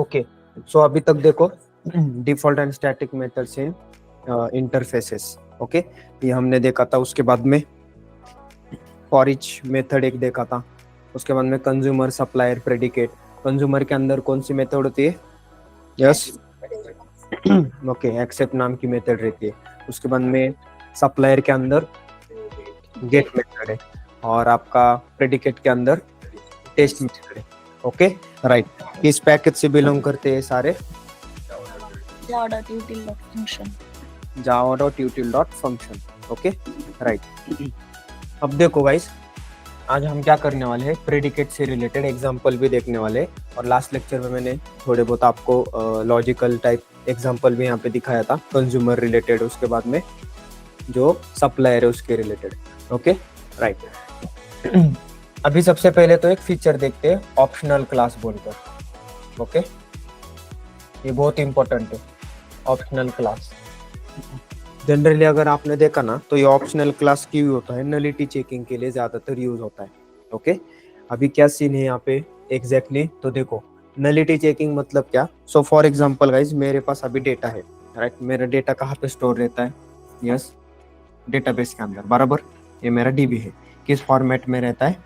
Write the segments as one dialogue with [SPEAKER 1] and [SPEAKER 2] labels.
[SPEAKER 1] Okay, सो अभी तक देखो default and static methods in interfaces. Okay, ये हमने देखा था। उसके बाद में फॉर ईच मेथड एक देखा था। उसके बाद में कंज्यूमर, सप्लायर, प्रेडिकेट। कंज्यूमर के अंदर कौन सी मेथड होती है? यस, ओके, एक्सेप्ट नाम की मेथड रहती है। उसके बाद में सप्लायर के अंदर गेट मेथड है, और आपका प्रेडिकेट के अंदर टेस्ट मेथड है। Okay, right. किस पैकेज से बिलोंग करते हैं सारे? java.util.function। Okay, right. अब देखो गाइस, आज हम क्या करने वाले हैं, प्रेडिकेट से रिलेटेड एग्जांपल भी देखने वाले हैं। और लास्ट लेक्चर में मैंने थोड़े बहुत आपको लॉजिकल टाइप एग्जांपल भी यहाँ पे दिखाया था, कंज्यूमर रिलेटेड, उसके बाद में जो सप्लायर है उसके रिलेटेड। Okay, right. अभी सबसे पहले तो एक फीचर देखते हैं, ऑप्शनल क्लास बोलकर। ओके, ये बहुत इंपॉर्टेंट है, ऑप्शनल क्लास। जनरली अगर आपने देखा ना, तो ये ऑप्शनल क्लास क्यों होता है? नलिटी चेकिंग के लिए ज्यादातर यूज होता है। ओके, अभी क्या सीन है यहाँ पे एग्जैक्टली तो देखो, नलिटी चेकिंग मतलब क्या? सो फॉर एग्जांपल गाइज, मेरे पास अभी डेटा है, राइट। मेरा डेटा कहाँ पे स्टोर रहता है? यस, डेटाबेस के अंदर, बराबर। ये मेरा डीबी है। किस फॉर्मेट में रहता है?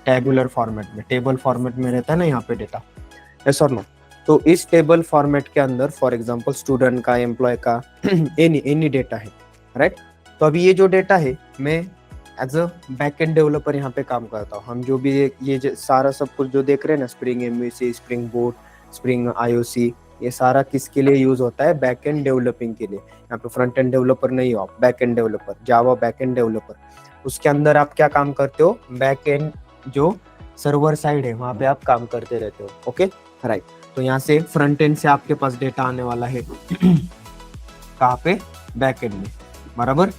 [SPEAKER 1] टेबुलर फॉर्मेट में, टेबल फॉर्मेट में रहता है ना यहाँ पे डेटा। यस और नो? तो इस टेबल फॉर्मेट के अंदर फॉर एग्जांपल स्टूडेंट का, एम्प्लॉय का एनी डेटा है, राइट। तो अभी ये जो डेटा है, मैं एज अ बैकएंड डेवलपर यहाँ पे काम करता हूँ। हम जो भी ये सारा सब कुछ जो देख रहे हैं ना, spring MVC, spring boat, spring IOC, ये सारा किसके लिए यूज होता है? बैकएंड डेवलपिंग के लिए। यहाँ पे फ्रंट एंड डेवलपर नहीं हो आप, backend developer, Java backend developer. उसके अंदर आप क्या काम करते हो? बैकएंड जो सर्वर साइड है वहां पे आप काम करते रहते हो। Okay, right. तो यहाँ से फ्रंट एंड से आपके पास डेटा आने वाला है कहाँ पे? बैक एंड में, बराबर,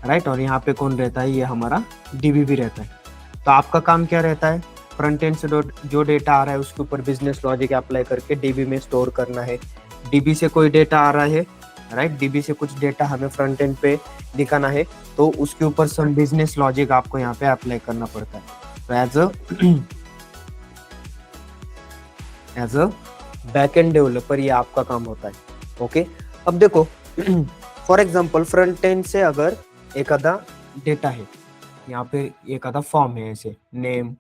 [SPEAKER 1] राइट। और यहाँ पे कौन रहता है? ये हमारा डीबी भी रहता है। तो आपका काम क्या रहता है? फ्रंट एंड से जो डेटा आ रहा है उसके ऊपर बिजनेस लॉजिक अप्लाई करके डीबी में स्टोर करना है। डीबी से कोई डेटा आ रहा है, राइट, डीबी से कुछ डेटा हमें फ्रंट एंड पे दिखाना है, तो उसके ऊपर सम बिजनेस लॉजिक आपको यहाँ पे अप्लाई करना पड़ता है। तो एज अ बैकएंड डेवलपर ये आपका काम होता है। ओके, अब देखो फॉर एग्जांपल फ्रंट एंड से अगर एक आधा डेटा है, यहाँ पे एक आधा फॉर्म है, ऐसे नेम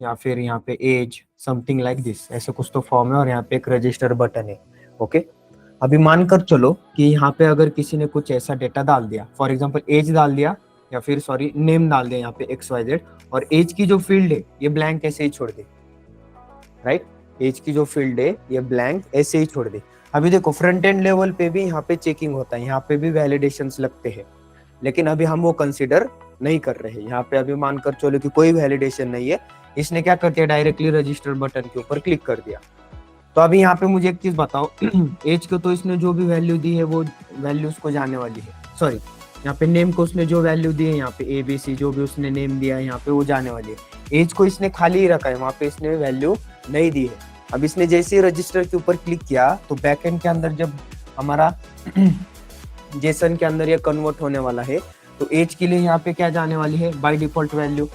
[SPEAKER 1] या फिर यहाँ पे एज, समथिंग लाइक दिस, ऐसे कुछ तो फॉर्म है, और यहाँ पे एक रजिस्टर बटन है। ओके, अभी मानकर चलो कि यहाँ पे अगर किसी ने कुछ ऐसा डेटा डाल दिया, फॉर एग्जांपल एज डाल दिया, या फिर सॉरी नेम डाल दिया यहाँ पे XYZ, और एज की जो फील्ड है ये ब्लैंक ऐसे ही छोड़ दे, राइट। एज की जो फील्ड है ये ब्लैंक ऐसे ही छोड़ दे। अभी देखो फ्रंट एंड लेवल पे भी यहाँ पे चेकिंग होता है, यहाँ पे भी वैलिडेशंस लगते हैं, लेकिन अभी हम वो कंसीडर नहीं कर रहे हैं। यहाँ पे अभी मानकर चलो कि कोई वैलिडेशन नहीं है, इसने क्या कर दिया, डायरेक्टली रजिस्टर बटन के ऊपर क्लिक कर दिया। तो अभी यहाँ पे मुझे एक चीज बताओ, एज को तो इसने जो भी वैल्यू दी है वो वैल्यू उसको जाने वाली है, सॉरी यहाँ पे नेम को उसने जो वैल्यू दी है, यहाँ पे ABC जो भी उसने नेम दिया है यहाँ पे वो जाने वाली है। एज को इसने खाली ही रखा है, वहाँ पे इसने वैल्यू नहीं दी है। अब इसने जैसे ही रजिस्टर के ऊपर क्लिक किया, तो बैकएंड के अंदर जब हमारा जेसन के अंदर ये कन्वर्ट होने वाला है, तो एज के लिए यहाँ पे क्या जाने वाली है? बाय डिफॉल्ट वैल्यू,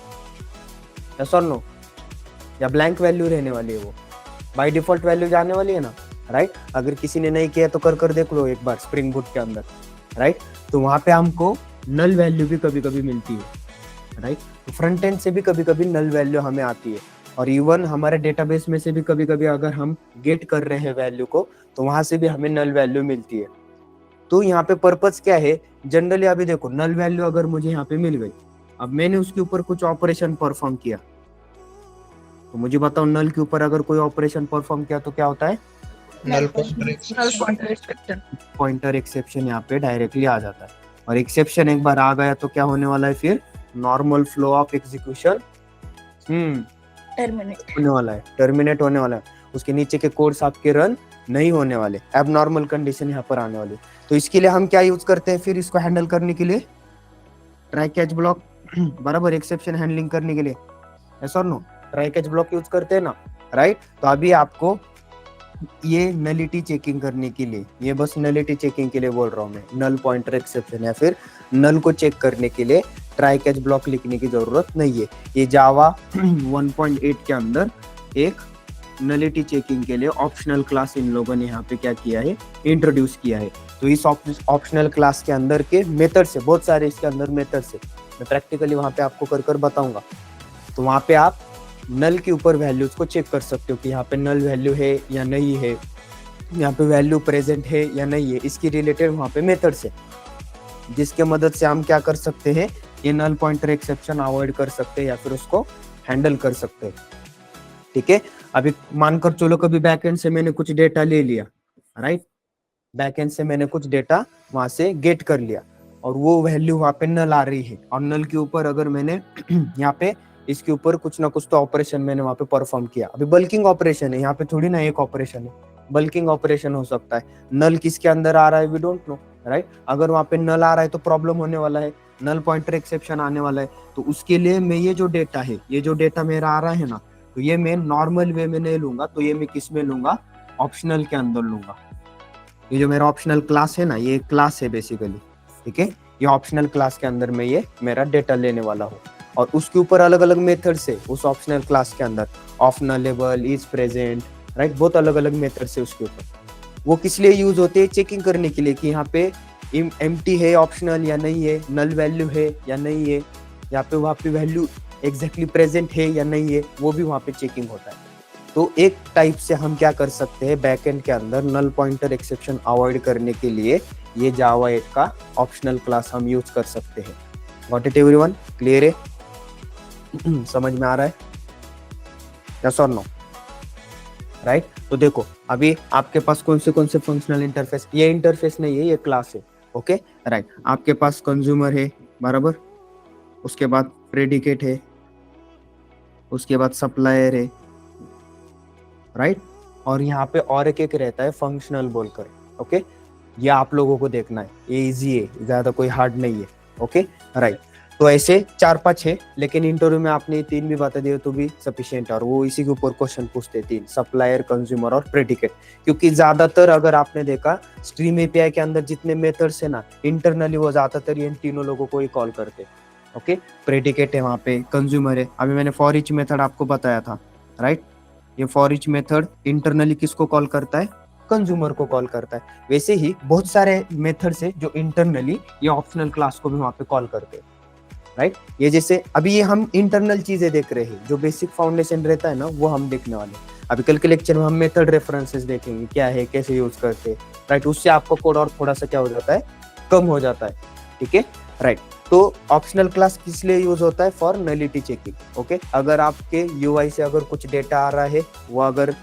[SPEAKER 1] यस और नो? या ब्लैंक वैल्यू रहने वाली है? वो बाय डिफॉल्ट वैल्यू जाने वाली है ना, राइट। अगर किसी ने नहीं किया तो कर देख लो एक बार स्प्रिंग बूट के अंदर, राइट। तो वहां पे हमको नल वैल्यू भी कभी कभी मिलती है, राइट। तो फ्रंट एंड से भी कभी कभी नल वैल्यू हमें आती है, और इवन हमारे डेटाबेस में से भी कभी कभी अगर हम गेट कर रहे हैं वैल्यू को, तो वहां से भी हमें नल वैल्यू मिलती है। तो यहाँ पे पर्पस क्या है जनरली? अभी देखो नल वैल्यू अगर मुझे यहाँ पे मिल गई, अब मैंने उसके ऊपर कुछ ऑपरेशन परफॉर्म किया, तो मुझे बताओ नल के ऊपर अगर कोई ऑपरेशन परफॉर्म किया तो क्या होता है?
[SPEAKER 2] नल
[SPEAKER 1] पॉइंटर एक्सेप्शन यहाँ पे डायरेक्टली आ जाता है। और एक्सेप्शन एक बार आ गया तो क्या होने वाला है? फिर normal flow of execution terminate होने वाला है। उसके नीचे के कोड्स आपके रन नहीं होने वाले, अब नॉर्मल कंडीशन यहाँ पर आने वाली। तो इसके लिए हम क्या यूज करते हैं फिर इसको हैंडल करने के लिए? ट्राई कैच ब्लॉक, बराबर, एक्सेप्शन हैंडलिंग करने के लिए, ऐसा नो? ट्राई कैच ब्लॉक यूज करते हैं ना, राइट। तो अभी आपको ये नलिटी चेकिंग करने के लिए, ये बस नलिटी चेकिंग के लिए बोल रहा हूँ मैं, नल पॉइंटर एक्सेप्शन या फिर नल को चेक करने के लिए ट्राई कैच ब्लॉक लिखने की जरूरत नहीं है। ये जावा 1.8 के अंदर एक नलिटी चेकिंग के लिए ऑप्शनल क्लास इन लोगों ने यहाँ पे क्या किया है, इंट्रोड्यूस किया है। तो इस ऑप्शनल क्लास के अंदर के मेथड से, बहुत सारे इसके अंदर मेथड से मैं प्रैक्टिकली वहाँ पे आपको कर बताऊंगा। तो वहाँ पे आप नल के ऊपर वैल्यूज को चेक कर सकते हो कि यहाँ पे नल वैल्यू है या नहीं है, यहाँ पे वैल्यू प्रेजेंट है या नहीं है, इसकी रिलेटेड वहाँ पे मेथड से, जिसके मदद से हम क्या कर सकते हैं, ये नल पॉइंटर एक्सेप्शन अवॉइड कर सकते हैं या फिर उसको हैंडल कर सकते हैं। ठीक है, अभी मानकर चलो कभी बैकएंड से मैंने कुछ डेटा ले लिया, राइट, बैकएंड से मैंने कुछ डेटा वहां से गेट कर लिया और वो वैल्यू वहां पे नल आ रही है, और नल के ऊपर अगर मैंने यहाँ पे इसके ऊपर कुछ ना कुछ तो ऑपरेशन मैंने वहां पे परफॉर्म किया। अभी बल्किंग ऑपरेशन है, यहाँ पे थोड़ी ना एक ऑपरेशन है, बल्किंग ऑपरेशन हो सकता है। नल किसके अंदर आ रहा है वी डोंट नो, राइट। अगर वहां पे नल आ रहा है तो प्रॉब्लम होने वाला है, नल पॉइंटर एक्सेप्शन आने वाला है। तो उसके लिए मैं ये जो डेटा है, ये जो डेटा मेरा आ रहा है ना, तो ये मैं नॉर्मल वे में नहीं लूंगा, तो ये मैं किस में लूंगा, ऑप्शनल के अंदर लूंगा। ये जो मेरा ऑप्शनल क्लास है ना, ये क्लास है बेसिकली, ठीक है। ये ऑप्शनल क्लास के अंदर मैं ये मेरा डेटा लेने वाला हूँ, और उसके ऊपर अलग अलग मेथड से उस ऑप्शनल क्लास के अंदर of nullable, is present, right, बहुत अलग अलग मेथड से उसके ऊपर। वो किस लिए यूज होते हैं, चेकिंग करने के लिए कि यहाँ पे एम्प्टी है ऑप्शनल या नहीं है, नल वैल्यू है या नहीं है, यहाँ पे वहाँ पे वैल्यू एग्जैक्टली प्रेजेंट है या नहीं है, वो भी वहाँ पे चेकिंग होता है। तो एक टाइप से हम क्या कर सकते हैं, बैकएंड के अंदर नल पॉइंटर एक्सेप्शन अवॉइड करने के लिए ये जावा 8 का ऑप्शनल क्लास हम यूज कर सकते हैं। गॉट इट एवरीवन, क्लियर है? समझ में आ रहा है, यस और नो, राइट? तो देखो अभी आपके पास कौन से फंक्शनल इंटरफेस, ये इंटरफेस नहीं है, ये क्लास है, ओके, राइट। आपके पास कंज्यूमर है, बराबर, उसके बाद प्रेडिकेट है, उसके बाद सप्लायर है, राइट, और यहाँ पे और एक रहता है फंक्शनल बोलकर, ओके। ये आप लोगों को देखना है, ये इजी है, ज्यादा कोई हार्ड नहीं है, ओके, राइट। तो ऐसे 4-5 है, लेकिन इंटरव्यू में आपने 3 भी बता दिए तो भी सफिशिएंट है, और वो इसी के ऊपर क्वेश्चन पूछते 3, सप्लायर, कंज्यूमर और प्रेडिकेट। क्योंकि ज्यादातर अगर आपने देखा स्ट्रीम एपीआई के अंदर जितने मेथड्स है ना, इंटरनली वो ज्यादातर इन तीनों लोगों को ही कॉल करते, ओके। प्रेडिकेट है, वहाँ पे कंज्यूमर है, अभी मैंने फॉर ईच मेथड आपको बताया था, राइट। ये फॉर ईच मेथड इंटरनली किसको कॉल करता है, कंज्यूमर को कॉल करता है। वैसे ही बहुत सारे मेथड्स है जो इंटरनली ये ऑप्शनल क्लास को भी वहां पे कॉल करते हैं, राइट। ये जैसे अभी ये हम इंटरनल चीजें देख रहे हैं, जो बेसिक फाउंडेशन रहता है ना, वो हम देखने वाले हैं। अभी कल के लेक्चर में हम मेथड रेफरेंसेस देखेंगे, क्या है, कैसे यूज करते हैं, राइट। उससे आपको कोड और थोड़ा सा क्या हो जाता है, कम हो जाता है, ठीक है, राइट। तो ऑप्शनल क्लास किस लिए यूज होता है, फॉर नलिटी चेकिंग, ओके। अगर आपके यूआई से अगर कुछ डेटा आ रहा है, वो अगर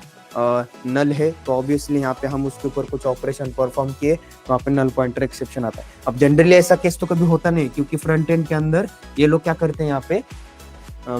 [SPEAKER 1] नल है, तो ऑब्वियसली यहाँ पे हम उसके ऊपर कुछ ऑपरेशन परफॉर्म किए तो वहाँ पे नल पॉइंटर एक्सेप्शन आता है। अब जनरली ऐसा केस तो कभी होता नहीं, क्योंकि फ्रंट एंड के अंदर ये लोग क्या करते हैं, यहाँ पे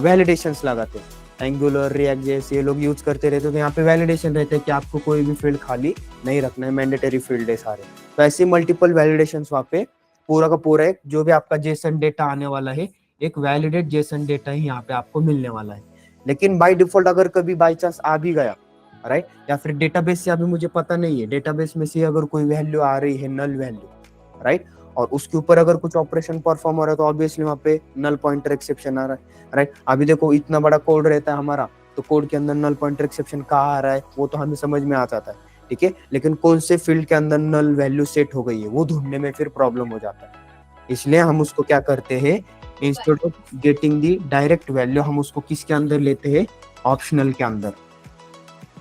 [SPEAKER 1] वैलिडेशंस लगाते हैं, एंगुलर, रिएक्ट जैसे ये लोग यूज करते रहते हैं। तो यहाँ पे वैलिडेशन रहते हैं कि आपको कोई भी फील्ड खाली नहीं रखना है, मैंडेटरी फील्ड है सारे। तो ऐसे मल्टीपल वैलिडेशंस वहाँ पे पूरा का पूरा एक जो भी आपका जेसन डेटा आने वाला है, एक वैलिडेट जेसन डेटा ही यहाँ पे आपको मिलने वाला है। लेकिन बाय डिफॉल्ट अगर कभी बाय चांस आ भी गया, राइट, या फिर डेटाबेस से अभी मुझे पता नहीं है, डेटाबेस में से अगर कोई वैल्यू आ रही है, नल वैल्यू, राइट, और उसके ऊपर अगर कुछ ऑपरेशन परफॉर्म हो रहा है, तो ऑब्वियसली वहाँ पे नल पॉइंटर एक्सेप्शन आ रहा है, राइट। अभी देखो इतना बड़ा कोड रहता है हमारा, तो कोड के अंदर नल पॉइंटर एक्सेप्शन कहाँ आ रहा है वो तो हमें समझ में आ जाता है, ठीक है। लेकिन कौन से फील्ड के अंदर नल वैल्यू सेट हो गई है, वो ढूंढने में फिर प्रॉब्लम हो जाता है। इसलिए हम उसको क्या करते हैं, instead of getting the direct value, हम उसको किसके अंदर लेते हैं, ऑप्शनल के अंदर,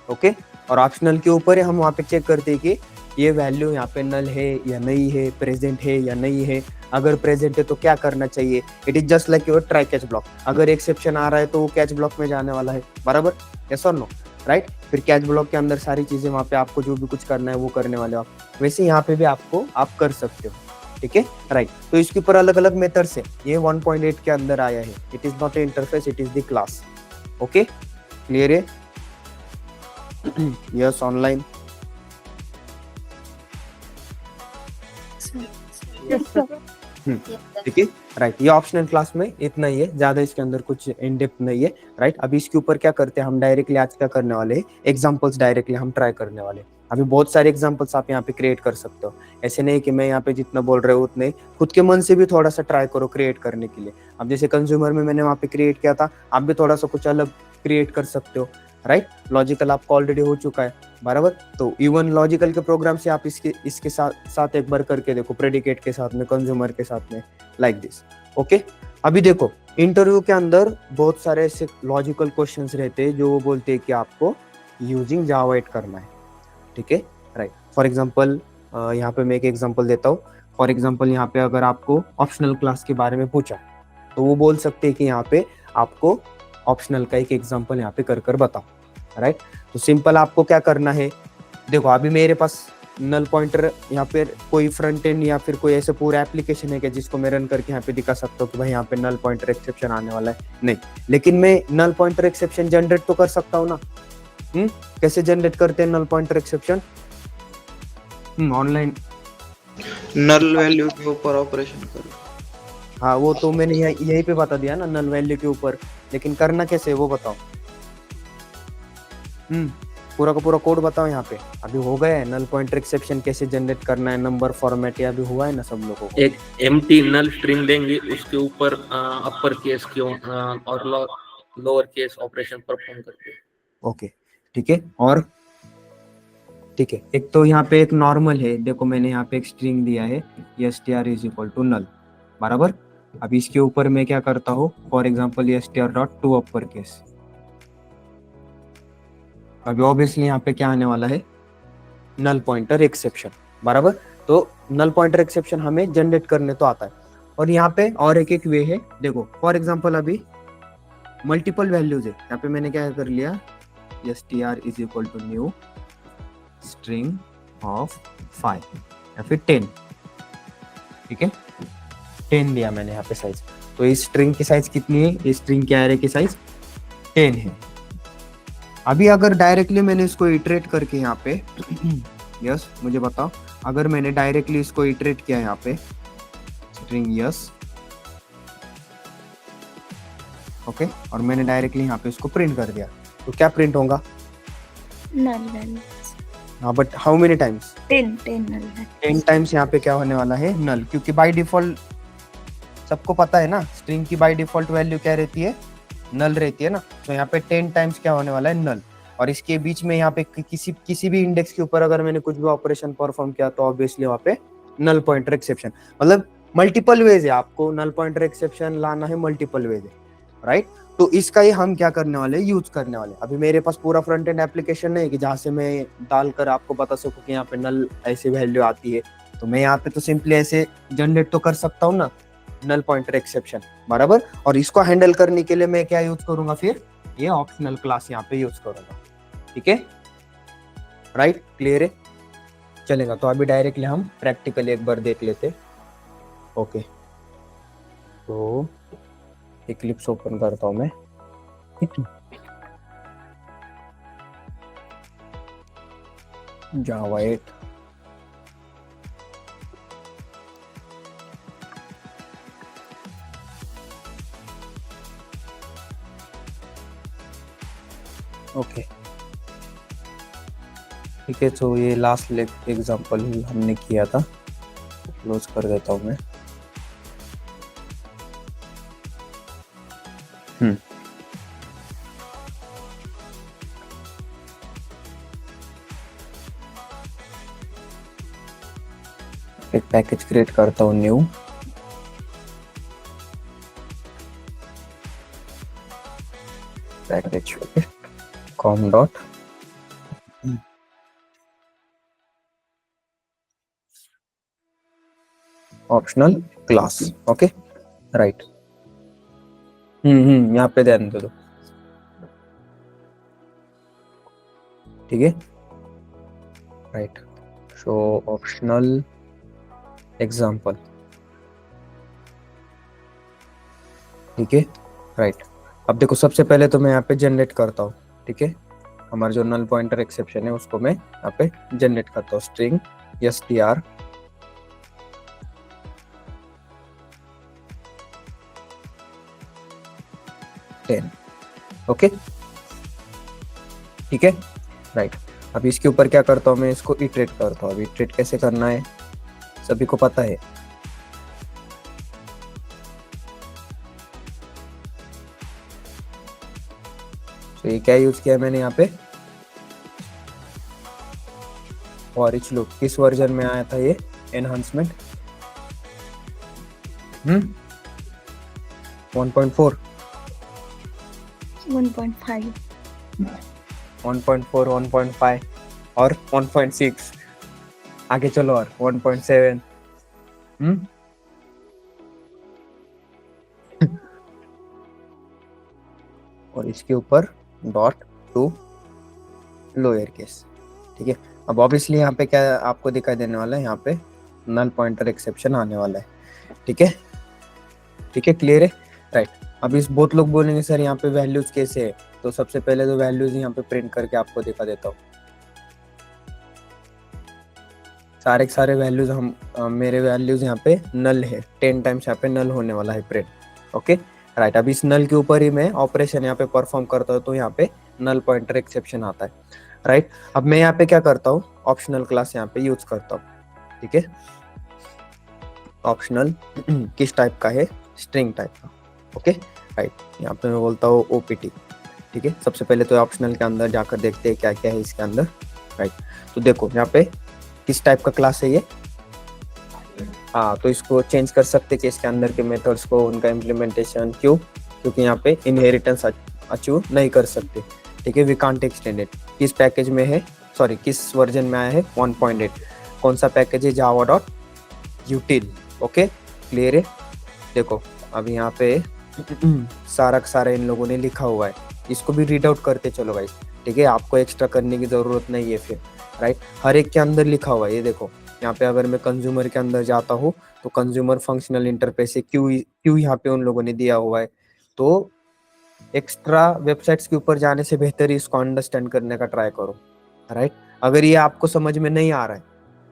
[SPEAKER 1] ओके। और ऑप्शनल के ऊपर हम वहाँ पे चेक करते हैं कि ये वैल्यू यहाँ पे नल है या नहीं है, प्रेजेंट है या नहीं है। अगर प्रेजेंट है तो क्या करना चाहिए, it is just like your try catch block. अगर एक्सेप्शन आ रहा है तो वो कैच ब्लॉक में जाने वाला है, बराबर, यस और नो, राइट। फिर कैच ब्लॉक के अंदर सारी चीजें वहाँ पे आपको जो भी कुछ करना है वो करने वाले हो आप। वैसे यहाँ पे भी आपको आप कर सकते हो, ठीक है, राइट। तो इसके ऊपर अलग अलग मेथड्स है, ये 1.8 के अंदर आया है। It is not a interface, it is the class, okay, clear है? यस, ऑनलाइन, ठीक है, राइट। ये ऑप्शनल क्लास में इतना ही है, ज्यादा इसके अंदर कुछ इन डेप्थ नहीं है, राइट। अभी इसके ऊपर क्या करते हैं हम, डायरेक्टली आज क्या करने वाले हैं, एग्जांपल्स डायरेक्टली हम ट्राई करने वाले हैं। अभी बहुत सारे एग्जांपल्स आप यहाँ पे क्रिएट कर सकते हो, ऐसे नहीं कि मैं यहाँ पे जितना बोल रहे हो उतने, खुद के मन से भी थोड़ा सा ट्राई करो क्रिएट करने के लिए। अब जैसे कंज्यूमर में मैंने वहाँ पे क्रिएट किया था, आप भी थोड़ा सा कुछ अलग क्रिएट कर सकते हो, राइट। लॉजिकल आपको ऑलरेडी हो चुका है, बराबर। तो इवन लॉजिकल के प्रोग्राम से आप इसके साथ एक बार करके देखो, प्रेडिकेट के साथ में, कंज्यूमर के साथ में, लाइक दिस। ओके, अभी देखो इंटरव्यू के अंदर बहुत सारे ऐसे लॉजिकल क्वेश्चंस रहते हैं जो वो बोलते हैं कि आपको यूजिंग जावा 8 करना है, ठीक है, राइट। फॉर एग्जांपल यहाँ पे मैं एक एग्जांपल देता हूँ। फॉर एग्जांपल यहाँ पे अगर आपको ऑप्शनल क्लास के बारे में पूछा तो वो बोल सकते हैं कि यहाँ पे आपको ऑप्शनल का एक एग्जांपल यहाँ पे कर बताओ, राइट। तो सिंपल आपको क्या करना है, देखो अभी मेरे पास नल पॉइंटर यहाँ पे कोई फ्रंट एंड या फिर कोई ऐसे पूरा एप्लीकेशन है क्या जिसको मैं रन करके यहाँ पे दिखा सकता हूँ कि भाई यहाँ पे नल पॉइंटर एक्सेप्शन आने वाला है, नहीं। लेकिन मैं नल पॉइंटर एक्सेप्शन जनरेट तो कर सकता हूँ ना। कैसे जनरेट करते हैं null pointer exception? Online
[SPEAKER 2] null value के ऊपर ऑपरेशन करो।
[SPEAKER 1] हाँ, वो तो मैंने यही पे बता दिया ना, नल वैल्यू के ऊपर। लेकिन करना कैसे वो बताओ। पूरा का पूरा कोड बताओ यहाँ पे। अभी हो गया है नल पॉइंटर एक्सेप्शन कैसे जनरेट करना है, नंबर फॉर्मेट, या अभी हुआ है ना सब लोगों को।
[SPEAKER 3] एक एम्प्टी नल स्ट्रिंग देंगे, उसके ऊपर अपर केस क्यों और लोअर केस ऑपरेशन परफॉर्म करते हैं।
[SPEAKER 1] ओके, ठीक है। और ठीक है, एक तो यहाँ पे एक नॉर्मल है, देखो मैंने यहाँ पे एक स्ट्रिंग दिया है str is equal to null, बराबर। अब इसके ऊपर मैं क्या करता हूँ, for example str dot to upper case. अभी ऑब्वियसली यहाँ पे क्या आने वाला है, नल पॉइंटर एक्सेप्शन, बराबर। तो नल पॉइंटर एक्सेप्शन हमें जनरेट करने तो आता है। और यहाँ पे और एक वे है, देखो फॉर एग्जाम्पल अभी मल्टीपल वैल्यूज है, यहाँ पे मैंने क्या कर लिया, str is equal to new string of 5 या फिर 10, ठीक है, 10 दिया मैंने यहाँ पे साइज। तो इस स्ट्रिंग की साइज कितनी है, इस स्ट्रिंग के एरे की साइज 10 है। अभी अगर डायरेक्टली मैंने इसको इटरेट करके यहाँ पे यस मुझे बताओ, अगर मैंने डायरेक्टली इसको इटरेट किया यहाँ पे स्ट्रिंग यस, ओके, और मैंने डायरेक्टली यहाँ पे इसको प्रिंट कर दिया, तो क्या प्रिंट होगा?
[SPEAKER 4] नल।
[SPEAKER 1] हाँ, but how many times?
[SPEAKER 4] 10
[SPEAKER 1] times यहाँ पे क्या होने वाला है, नल। क्योंकि बाय डिफॉल्ट सबको पता है ना, स्ट्रिंग की बाय डिफॉल्ट वैल्यू क्या रहती है, नल रहती है ना। तो यहाँ पे 10 टाइम्स क्या होने वाला है, नल। और इसके बीच में यहाँ पे किसी भी इंडेक्स के ऊपर अगर मैंने कुछ भी ऑपरेशन परफॉर्म किया तो ऑब्वियसली वहाँ पे नल पॉइंटर एक्सेप्शन, मतलब मल्टीपल वेज है, आपको नल पॉइंटर एक्सेप्शन लाना है, मल्टीपल वेज है, राइट। तो इसका ही हम क्या करने वाले, यूज करने वाले। अभी मेरे पास पूरा फ्रंट एंड एप्लीकेशन नहीं है कि जहाँ से मैं डालकर आपको बता सकूं कि यहाँ पे नल ऐसी वैल्यू आती है। तो मैं यहाँ पे तो सिंपली ऐसे जनरेट तो कर सकता हूँ ना, नल पॉइंटर एक्सेप्शन, बराबर। और इसको हैंडल करने के लिए मैं क्या यूज करूंगा, फिर ये ऑप्शनल क्लास यहाँ पे यूज करूंगा, ठीक है, राइट, क्लियर है, चलेगा। तो अभी डायरेक्टली हम प्रैक्टिकली एक बार देख लेते। ओके, तो इक्लिप्स ओपन करता हूं मैं, जावा 8, ओके, ठीक है। तो ये लास्ट एग्जांपल हमने किया था, क्लोज कर देता हूं मैं। एक पैकेज क्रिएट करता हूँ, new, package com dot optional class, okay, right. यहाँ पे ध्यान दे दो, ठीक है, राइट। शो ऑप्शनल एग्जाम्पल, ठीक है, राइट। अब देखो सबसे पहले तो मैं यहाँ पे जनरेट करता हूँ, ठीक है, हमारा जो नल पॉइंटर एक्सेप्शन है उसको मैं यहाँ पे जनरेट करता हूँ, स्ट्रिंग str ओके, ठीक है, राइट। अब इसके ऊपर क्या करता हूँ मैं, इसको इटरेट करता हूँ। अब इटरेट कैसे करना है सभी को पता है, तो ये क्या यूज किया मैंने यहाँ पे, फॉर ईच लूप। किस वर्जन में आया था ये एनहांसमेंट? 1.4,
[SPEAKER 4] 1.5,
[SPEAKER 1] 1.4, 1.5 और 1.6। आगे चलो और 1.7। और इसके ऊपर डॉट टू लोअर केस। ठीक है, अब ऑब्वियसली यहाँ पे क्या आपको दिखाई देने वाला है, यहाँ पे नल पॉइंटर एक्सेप्शन आने वाला है। ठीक है, ठीक है, क्लियर है, राइट। अब इस बहुत लोग बोलेंगे सर यहाँ पे वैल्यूज कैसे है, तो सबसे पहले तो वैल्यूज यहाँ पे प्रिंट करके आपको दिखा देता हूँ। सारे के सारे वैल्यूज मेरे वैल्यूज यहाँ पे नल है, 10 टाइम्स यहाँ पे नल होने वाला है प्रिंट। Okay, right. अब इस नल के ऊपर ही मैं ऑपरेशन यहाँ पे परफॉर्म करता हूँ, तो यहाँ पे नल पॉइंटर एक्सेप्शन आता है, राइट। अब मैं यहाँ पे क्या करता हूँ, ऑप्शनल क्लास यहाँ पे यूज करता हूँ। ठीक है, ऑप्शनल किस टाइप का है, स्ट्रिंग टाइप का। Okay, right. यहाँ पे मैं बोलता हूँ ओपीटी। ठीक है, सबसे पहले तो ऑप्शनल के अंदर जाकर देखते हैं क्या क्या है इसके अंदर, राइट। तो देखो यहाँ पे किस टाइप का क्लास है ये, हाँ, तो इसको चेंज कर सकते हैं कि इसके अंदर के मेथड्स को, उनका इम्प्लीमेंटेशन। क्यों? क्योंकि यहाँ पे इनहेरिटेंस अचीव नहीं कर सकते। ठीक है, वी कांट एक्सटेंड इट। किस पैकेज में है, सॉरी किस वर्जन में आया है, 1.8। कौन सा पैकेज है, जावा डॉट यूटिल। ओके, क्लियर है। देखो अब यहाँ पे सारा का सारा इन लोगों ने लिखा हुआ है, इसको भी रीड आउट करते चलो गाइस। ठीक है, आपको एक्स्ट्रा करने की जरूरत नहीं है फिर, राइट। हर एक के अंदर लिखा हुआ है, ये देखो यहाँ पे अगर मैं कंज्यूमर के अंदर जाता हूँ तो कंज्यूमर फंक्शनल इंटरफेस है, क्यों यहाँ पे उन लोगों ने दिया हुआ है। तो एक्स्ट्रा वेबसाइट्स के ऊपर जाने से बेहतर इसको अंडरस्टैंड करने का ट्राई करो, राइट। अगर ये आपको समझ में नहीं आ रहा है,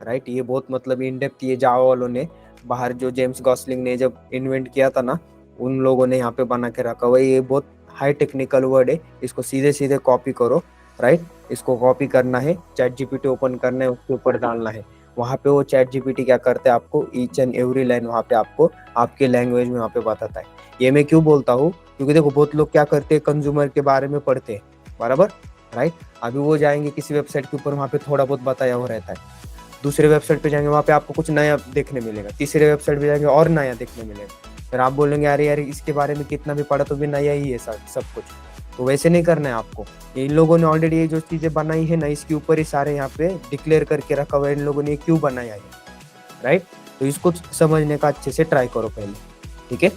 [SPEAKER 1] राइट, ये बहुत मतलब इन डेप्थ, ये जावा वालों ने बाहर जो जेम्स गॉसलिंग ने जब इन्वेंट किया था ना, उन लोगों ने यहाँ पे बना के रखा हुआ है। ये बहुत हाई टेक्निकल वर्ड है, इसको सीधे सीधे कॉपी करो, राइट। इसको कॉपी करना है, चैट जीपीटी ओपन करना है, उसके ऊपर डालना है। वहाँ पे वो चैट जीपीटी क्या करते हैं, आपको ईच एंड एवरी लाइन वहाँ पे आपको आपके लैंग्वेज में वहाँ पे बताता है। ये मैं क्यों बोलता हूँ, क्योंकि देखो बहुत लोग क्या करते हैं, कंज्यूमर के बारे में पढ़ते हैं, बराबर, राइट। अभी वो जाएंगे किसी वेबसाइट के ऊपर, वहाँ पे थोड़ा बहुत बताया हुआ रहता है। दूसरे वेबसाइट पे जाएंगे, वहाँ पे आपको कुछ नया देखने मिलेगा। तीसरे वेबसाइट पे जाएंगे और नया देखने मिलेगा। फिर आप बोलेंगे अरे यार इसके बारे में कितना भी पढ़ा तो भी नया ही है सब कुछ। तो वैसे नहीं करना है आपको। इन लोगों ने ऑलरेडी ये जो चीजें बनाई है ना, इसके ऊपर ही सारे यहाँ पे डिक्लेयर करके रखा हुआ है, इन लोगों ने क्यों बनाया है, राइट। तो इसको समझने का अच्छे से ट्राई करो पहले, ठीक है,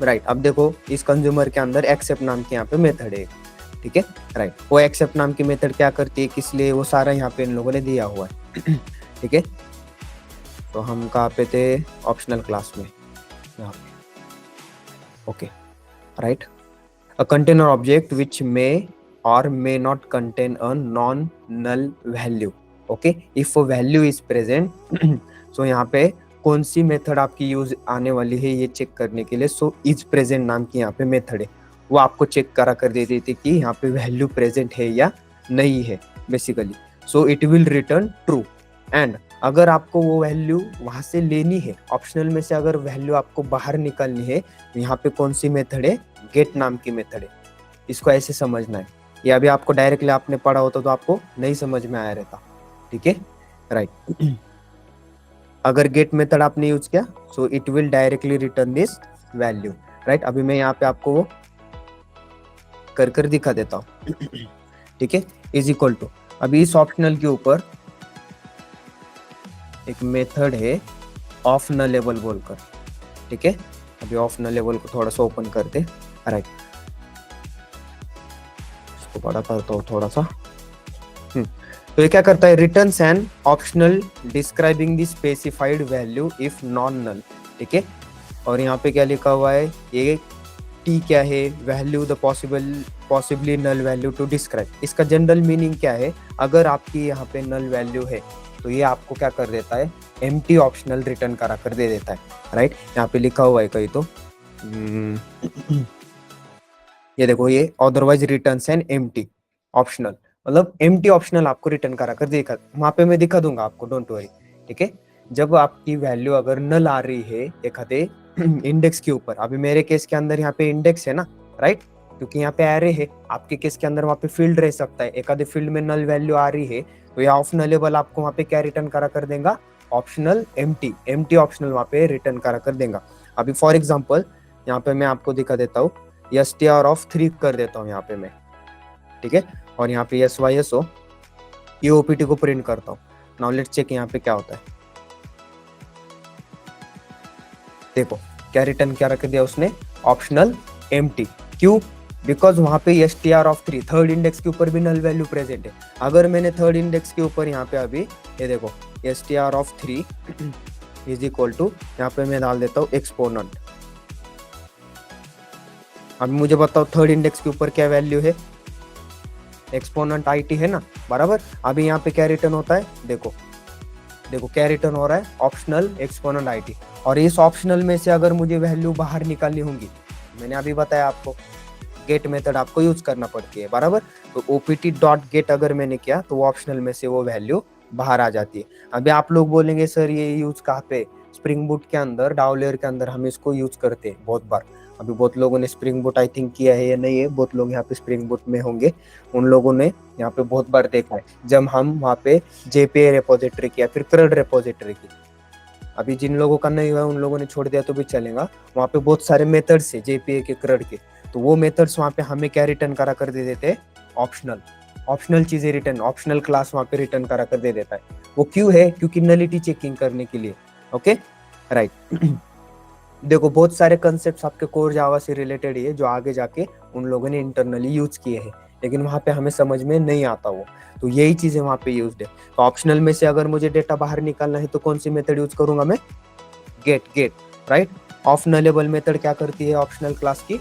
[SPEAKER 1] राइट। अब देखो इस कंज्यूमर के अंदर एक्सेप्ट नाम की यहाँ पे मेथड है, ठीक है, राइट। वो एक्सेप्ट नाम की मेथड क्या करती है, किस लिए, वो सारा यहाँ पे इन लोगों ने दिया हुआ है, ठीक है। तो हम कहाँ पे थे, ऑप्शनल क्लास में, यहाँ पे, okay, right. A container object which may or may not contain a non-null value. Okay, if a value is present, so यहाँ पे कौन सी मेथड आपकी यूज आने वाली है ये चेक करने के लिए, सो इज प्रेजेंट नाम की यहाँ पे मेथड है, वो आपको चेक करा कर दे देती कि यहाँ पे वैल्यू प्रेजेंट है या नहीं है basically. So it will return true. And अगर आपको वो वैल्यू वहां से लेनी है, ऑप्शनल में से अगर वैल्यू आपको बाहर निकालनी है, तो यहाँ पे कौन सी मेथड है, गेट नाम की मेथड है। इसको ऐसे समझना है, ये अभी आपको डायरेक्टली आपने पढ़ा होता तो आपको नहीं समझ में आया रहता, ठीक है, राइट। अगर गेट मेथड आपने यूज किया, so it will directly return this value, right. अभी मैं यहाँ पे आपको वो कर दिखा देता हूँ, ठीक है, इज इक्वल टू, अभी इस ऑप्शनल के ऊपर एक मेथड है ऑफ नलेबल बोलकर, ठीक है। अभी ऑफ नलेबल को थोड़ा सा ओपन करते, राइट, इसको बड़ा करता हूँ थोड़ा सा। तो ये क्या करता है, returns an optional describing the specified value if non null, ठीक है। और यहाँ पे क्या लिखा हुआ है, ये टी क्या है, value the possibly null value to describe. इसका जनरल मीनिंग क्या है, अगर आपकी यहाँ पे नल वैल्यू है तो ये आपको क्या कर देता है, एम्प्टी ऑप्शनल रिटर्न करा कर दे देता है, राइट। यहाँ पे लिखा हुआ है कहीं तो ये देखो, ये otherwise returns an empty optional, मतलब एम्प्टी ऑप्शनल आपको रिटर्न करा कर देखा, वहां पे मैं दिखा दूंगा आपको, डोंट वरी, ठीक है। जब आपकी वैल्यू अगर नल आ रही है एक इंडेक्स के ऊपर, अभी मेरे केस के अंदर यहाँ पे इंडेक्स है ना, राइट, क्योंकि यहाँ पे एरे है, आपके केस के अंदर वहाँ पे फील्ड रह सकता है, एक आधे फील्ड में नल वैल्यू आ रही है तो यह ऑफ नलेबल आपको वहाँ पे क्या रिटर्न करा कर देगा, ऑप्शनल एम्प्टी ऑप्शनल वहाँ पे रिटर्न करा कर देगा। अभी फॉर एग्जांपल यहाँ पे मैं आपको दिखा देता हूँ, str ऑफ 3 कर देता हूँ यहाँ पे मैं, ठीक है, और यहाँ पे SYSO ये OPT को प्रिंट करता हूँ। नाउ लेट्स चेक यहाँ पे क्या होता है। देखो क्या रिटर्न क्या रख दिया उसने, ऑप्शनल एम्प्टी। क्यों? बिकॉज वहां पे str ऑफ 3 थर्ड इंडेक्स के ऊपर भी नल वैल्यू प्रेजेंट है। अगर मैंने थर्ड इंडेक्स के ऊपर यहाँ पे अभी ये देखो str of 3 is equal to, यहाँ पे मैं डाल देता हूँ एक्सपोनेंट। अब मुझे बताओ थर्ड इंडेक्स के ऊपर क्या वैल्यू है, एक्सपोनेंट IT है ना, बराबर। अभी यहाँ पे क्या रिटर्न होता है, देखो क्या रिटर्न हो रहा है, ऑप्शनल एक्सपोनेंट IT। और इस ऑप्शनल में से अगर मुझे वैल्यू बाहर निकालनी होगी, मैंने अभी बताया आपको गेट मेथड आपको यूज करना पड़ती है, बराबर। तो OPT डॉट गेट अगर मैंने किया तो वो ऑप्शनल में से वो वैल्यू बाहर आ जाती है। अभी आप लोग बोलेंगे सर ये यूज कहाँ पे, स्प्रिंग बूट के अंदर, डाउलेयर के अंदर हम इसको यूज करते हैं बहुत बार। अभी बहुत लोगों ने स्प्रिंग बूट आई थिंक किया है या नहीं है, बहुत लोग यहाँ पे स्प्रिंग बूट में होंगे, उन लोगों ने यहाँ पे बहुत बार देखा है जब हम वहाँ पे JPA रेपोजिटरी की या फिर CRUD रेपोजिटरी की। अभी जिन लोगों का नहीं हुआ उन लोगों ने छोड़ दिया तो भी चलेगा, वहाँ पे बहुत सारे मेथड्स है JPA के, CRUD के, तो वो मेथड्स वहाँ पे हमें क्या रिटर्न करा कर दे देते हैं, ऑप्शनल चीजें रिटर्न, ऑप्शनल क्लास वहाँ पे रिटर्न करा कर दे देता है। वो क्यों है, क्योंकि नलिटी चेकिंग करने के लिए। Okay right. देखो बहुत सारे कंसेप्ट्स आपके कोर जावा से रिलेटेड है जो आगे जाके उन लोगों ने इंटरनली यूज किए हैं, लेकिन वहाँ पे हमें समझ में नहीं आता वो, तो यही चीजें वहाँ पे यूज्ड है। तो ऑप्शनल में से अगर मुझे डेटा बाहर निकालना है तो कौन सी मेथड यूज करूंगा मैं, get right. Of nullable method क्या करती है ऑप्शनल क्लास की,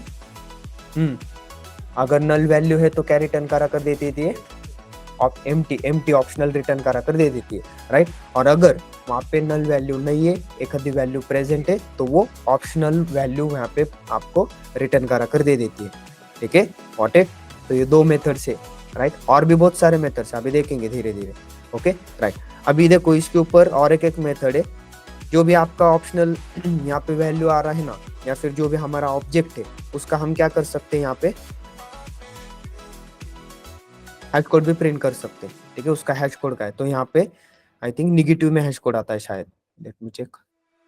[SPEAKER 1] अगर नल वैल्यू है तो क्या रिटर्न करा कर देती है, एम्प्टी ऑप्शनल रिटर्न करा कर दे देती है, राइट। और अगर वहाँ पे नल वैल्यू नहीं है, एक आधी वैल्यू प्रेजेंट है, तो वो ऑप्शनल वैल्यू यहाँ पे आपको रिटर्न करा कर दे देती है, ठीक है, वॉट इट। तो ये दो मेथड्स है, राइट। और भी बहुत सारे मेथड्स अभी देखेंगे धीरे धीरे, ओके राइट। अभी देखो इसके ऊपर और एक मेथड है, जो भी आपका ऑप्शनल यहाँ पे वैल्यू आ रहा है ना, या फिर जो भी हमारा ऑब्जेक्ट है उसका हम क्या कर सकते हैं, यहाँ पे हैश कोड भी प्रिंट कर सकते हैं, ठीक है। उसका हैश कोड का है, तो यहाँ पे आई थिंक निगेटिव में हैश कोड आता है शायद, लेट मी चेक,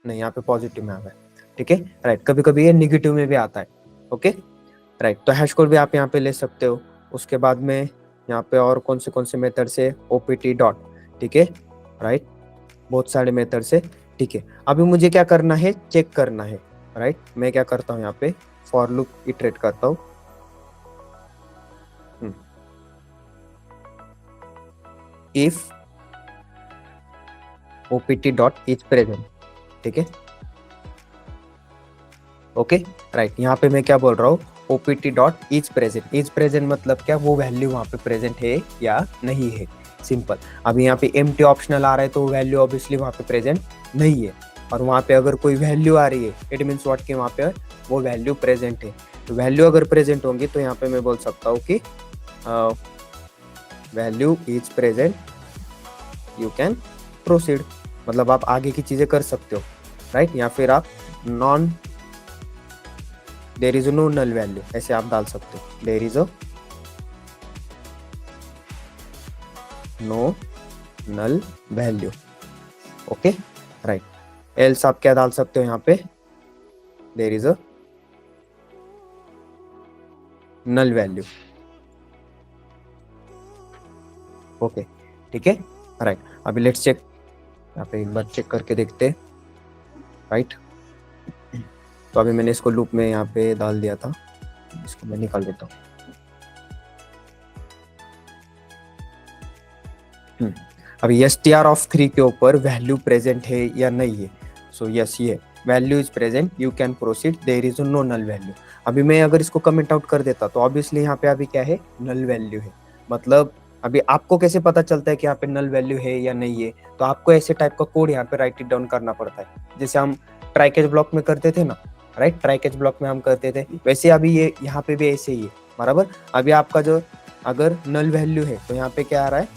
[SPEAKER 1] नहीं यहाँ पे पॉजिटिव में आता है, ठीक है राइट। कभी कभी ये निगेटिव में भी आता है, ओके राइट। तो हैश कोड भी आप यहाँ पे ले सकते हो। उसके बाद में यहाँ पे और कौन से मेथड से, OPT डॉट, ठीक है राइट, बहुत सारे मेथड से, ठीक है। अभी मुझे क्या करना है, चेक करना है, राइट। मैं क्या करता हूँ यहाँ पे फॉर लूप इटरेट करता हूँ, if OPT dot is present, ठीक है ओके राइट। यहाँ पे मैं क्या बोल रहा हूँ, OPT डॉट इज प्रेजेंट मतलब क्या, वो वैल्यू वहाँ पे प्रेजेंट है या नहीं है, सिंपल। अभी यहाँ पे एम्प्टी ऑप्शनल आ रहा है तो वैल्यू ऑब्वियसली वहाँ पे प्रेजेंट नहीं है, और वहाँ पे अगर कोई वैल्यू आ रही है इट मीन्स व्हाट कि वहाँ पे वो वैल्यू प्रेजेंट है। तो वैल्यू अगर प्रेजेंट होंगी तो यहाँ पे मैं बोल सकता हूँ कि value is present, you can proceed, मतलब आप आगे की चीजें कर सकते हो, राइट। या फिर आप none, there is no null value, ऐसे आप डाल सकते हो, there is a no null value, okay right. Else आप क्या डाल सकते हो यहाँ पे, there is a null value, okay ठीक है राइट। अभी लेट्स चेक, यहाँ पे एक बार चेक करके देखते हैं, राइट। तो अभी मैंने इसको लूप में यहाँ पे डाल दिया था, इसको मैं निकाल देता हूँ। अभी str ऑफ 3 के ऊपर वैल्यू प्रेजेंट है या नहीं है, सो यस ये value is present, you can proceed, there is no null value. अभी मैं अगर इसको कमेंट आउट कर देता तो ऑब्वियसली यहाँ पे अभी क्या है, नल वैल्यू है। मतलब अभी आपको कैसे पता चलता है कि यहाँ पे नल वैल्यू है या नहीं है, तो आपको ऐसे टाइप का कोड यहाँ पे राइट इट डाउन करना पड़ता है, जैसे हम ट्राई कैच ब्लॉक में करते थे ना, राइट। ट्राई कैच ब्लॉक में हम करते थे, वैसे अभी ये यहाँ पे भी ऐसे ही है, बराबर। अभी आपका जो अगर नल वैल्यू है तो यहाँ पे क्या आ रहा है,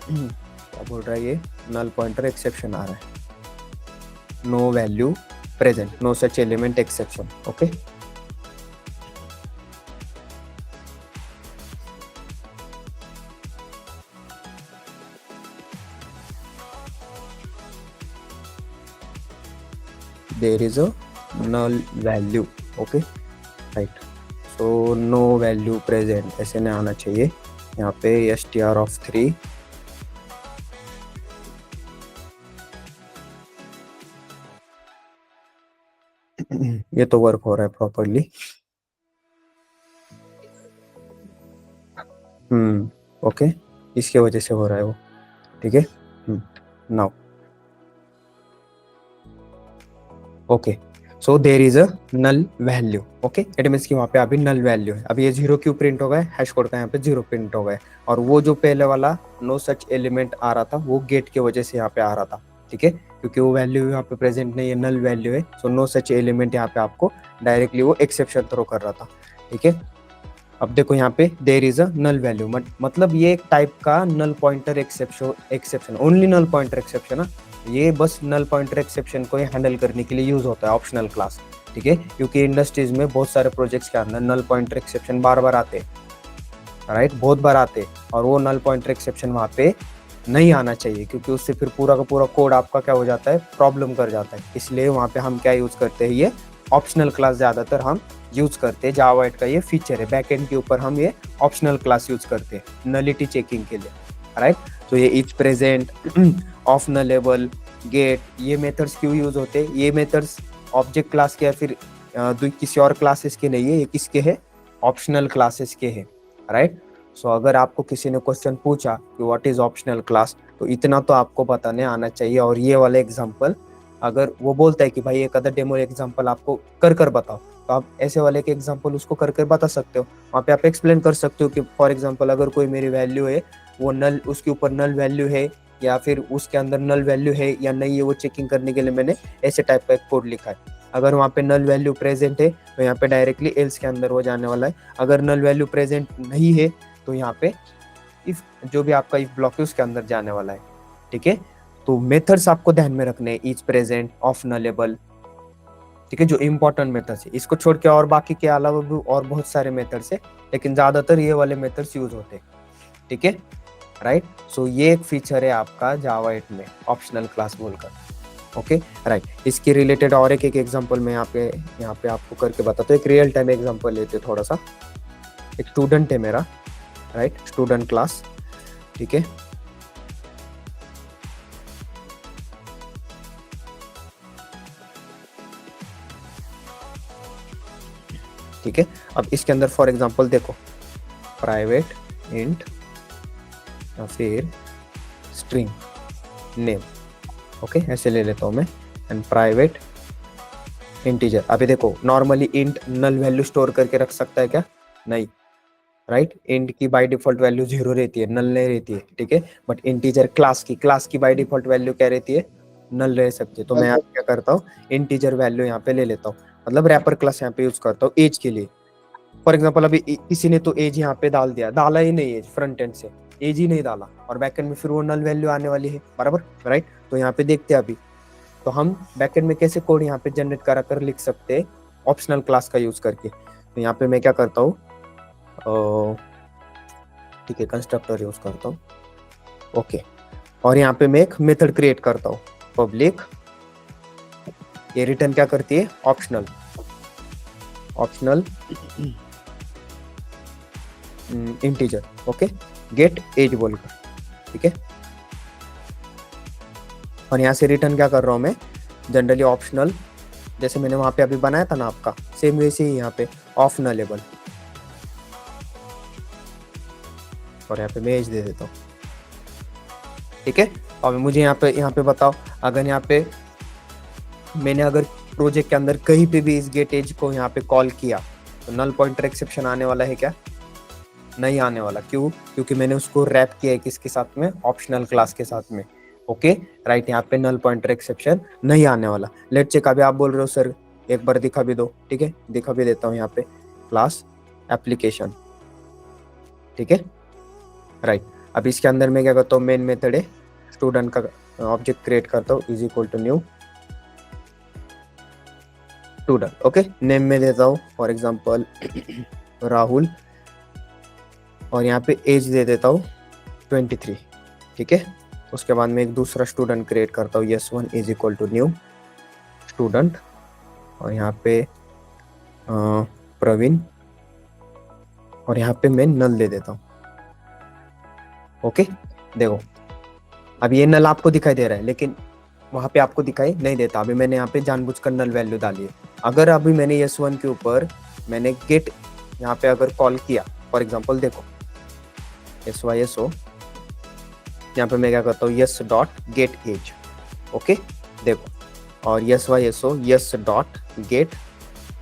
[SPEAKER 1] क्या बोल रहा है ये, नल पॉइंटर एक्सेप्शन आ रहा है, no value present, no such element exception, okay there is a null value. Okay right, so no value present ऐसे नहीं आना चाहिए यहाँ पे। str ऑफ 3 ये तो वर्क हो रहा है प्रॉपरली। ओके, इसके वजह से हो रहा है वो, ठीक है। Now okay, so there is a null value. Okay, it means कि वहाँ पे अभी नल वैल्यू है। अभी ये 0 क्यों प्रिंट हो गया, हैश कोड का यहाँ पे 0 प्रिंट हो गया, और वो जो पहले वाला नो सच एलिमेंट आ रहा था वो गेट की वजह से यहाँ पे आ रहा था, ठीक है, क्योंकि वो वैल्यू यहाँ पे प्रेजेंट नहीं है, नल वैल्यू है। सो नो सच एलिमेंट यहाँ पे आपको डायरेक्टली वो एक्सेप्शन थ्रो कर रहा था, ठीक है। अब देखो यहाँ पे there is a null value, मतलब ये एक टाइप का null pointer exception, only null pointer exception है। ये बस नल पॉइंटर एक्सेप्शन को हैंडल करने के लिए यूज होता है ऑप्शनल क्लास, ठीक है, क्योंकि इंडस्ट्रीज में बहुत सारे प्रोजेक्ट्स के अंदर नल पॉइंटर एक्सेप्शन बार बार आते हैं, राइट, बहुत बार आते हैं, और वो नल पॉइंटर एक्सेप्शन वहाँ पे नहीं आना चाहिए, क्योंकि उससे फिर पूरा का पूरा कोड आपका क्या हो जाता है, प्रॉब्लम कर जाता है। इसलिए वहाँ पे हम क्या यूज करते हैं, ये ऑप्शनल क्लास ज्यादातर हम यूज करते हैं। जावा 8 का ये फीचर है, बैकएंड के ऊपर हम ये ऑप्शनल क्लास यूज करते हैं नलिटी चेकिंग के लिए, राइट। तो ये is present, of nullable, get, ये मेथड्स क्यों यूज होते हैं? ये मेथड्स ऑब्जेक्ट क्लास के या फिर किसी और क्लासेस के नहीं है, ये किसके है, ऑप्शनल क्लासेस के है, राइट। सो अगर आपको किसी ने क्वेश्चन पूछा कि व्हाट इज ऑप्शनल क्लास, तो इतना तो आपको बताने आना चाहिए। और ये वाला एग्जांपल अगर वो बोलता है कि भाई एक अदर डेमो एग्जांपल आपको कर बताओ, तो आप ऐसे वाले के एग्जांपल उसको कर बता सकते हो। वहाँ पे आप एक्सप्लेन कर सकते हो कि फॉर एग्जांपल अगर कोई मेरी वैल्यू है, वो नल, उसके ऊपर नल वैल्यू है या फिर उसके अंदर नल वैल्यू है या नहीं है, वो चेकिंग करने के लिए मैंने ऐसे टाइप का एक कोड लिखा है। अगर वहाँ पे नल वैल्यू प्रेजेंट है तो यहाँ पे डायरेक्टली एल्स के अंदर वो जाने वाला है। अगर नल वैल्यू प्रेजेंट नहीं है तो यहाँ पे इफ, जो भी आपका इफ ब्लॉक है उसके अंदर जाने वाला है, ठीक है। तो मेथड्स आपको ध्यान में रखने हैं, इज प्रेजेंट, ऑफ नलेबल, ठीक है, जो इंपॉर्टेंट मेथड्स है। इसको छोड़ के और बाकी के अलावा भी और बहुत सारे मेथड्स है, लेकिन ज्यादातर ये वाले मेथड्स यूज होते हैं, ठीक है, राइट। सो ये एक फीचर है आपका जावा 8 में ऑप्शनल क्लास बोलकर, ओके राइट। इसके रिलेटेड और एक एग्जांपल मैं यहाँ पे आपको करके बताता हूँ। एक रियल टाइम एग्जांपल लेते हैं थोड़ा सा। एक स्टूडेंट है मेरा, राइट, स्टूडेंट क्लास, ठीक है। ठीक है, अब इसके अंदर फॉर एग्जांपल देखो, प्राइवेट इंट या फिर स्ट्रिंग नेम, ओके, ऐसे ले लेता हूं मैं, एंड प्राइवेट इंटीजर। अभी देखो normally int null value store करके रख सकता है क्या? नहीं, राइट। इंट की बाय डिफॉल्ट वैल्यू 0 रहती है, नल नहीं रहती है, ठीक है। बट इंटीजर क्लास की बाय डिफॉल्ट वैल्यू क्या रहती है? नल रह सकती है। तो मैं यहाँ क्या करता हूँ, इंटीजर वैल्यू यहाँ पे ले लेता हूँ, मतलब रैपर क्लास यहाँ पे यूज करता हूँ एज के लिए। फॉर एग्जाम्पल अभी किसी ने तो एज यहाँ पे डाला ही नहीं है, फ्रंट एंड से एज ही नहीं डाला, और बैकएंड में फिर वो नल वैल्यू आने वाली है, बराबर, राइट। तो यहाँ पे देखते हैं अभी, तो हम बैकएंड में कैसे कोड यहाँ पे जनरेट करा कर लिख सकते हैं ऑप्शनल क्लास का यूज करके। तो यहाँ पे मैं क्या करता हूँ, ठीक है, कंस्ट्रक्टर यूज करता हूँ, ओके। और यहाँ पे मैं एक मेथड क्रिएट करता हूँ, पब्लिक, ये रिटर्न क्या करती है, optional integer, okay, get age बोलकर, ठीक है। और यहाँ से रिटर्न क्या कर रहा हूँ मैं, जनरली ऑप्शनल, जैसे मैंने वहां पे अभी बनाया था ना आपका, सेम वैसे ही यहाँ पे ऑफ नलेबल, और यहाँ पे मैं एज दे देता हूँ, ठीक है। और मुझे यहाँ पे बताओ, अगर यहाँ पे मैंने अगर प्रोजेक्ट के अंदर कहीं पे भी इस गेट एज को यहाँ पे कॉल किया तो नल पॉइंटर एक्सेप्शन आने वाला है क्या? नहीं आने वाला। क्यों? क्योंकि मैंने उसको रैप किया है किसके साथ में, ऑप्शनल क्लास के साथ में, ओके राइट। यहाँ पे नल पॉइंटर एक्सेप्शन नहीं आने वाला। लेट चेक, अभी आप बोल रहे हो सर एक बार दिखा भी दो, ठीक है, दिखा भी देता हूँ। यहाँ पे क्लास एप्लीकेशन, ठीक है, राइट। अब इसके अंदर मैं क्या करता हूँ, मेन मेथड है, स्टूडेंट का ऑब्जेक्ट क्रिएट करता हूँ, is equal to new student, okay. Name में देता हूँ फॉर एग्जांपल राहुल, और यहाँ पे एज दे देता हूँ 23, ठीक है। उसके बाद में एक दूसरा स्टूडेंट क्रिएट करता हूँ, S1 is equal to new student, और यहाँ पे प्रवीण, और यहाँ पे मैं नल दे देता हूँ। ओके, देखो अब ये नल आपको दिखाई दे रहा है, लेकिन वहां पे आपको दिखाई नहीं देता। अभी मैंने यहाँ पे जानबूझकर नल वैल्यू डाली है। अगर अभी मैंने S1 के ऊपर मैंने गेट यहाँ पे अगर कॉल किया, फॉर एग्जांपल देखो SYSO, यहाँ पे मैं क्या करता हूँ, S dot get age. Okay देखो, और SYSO S dot get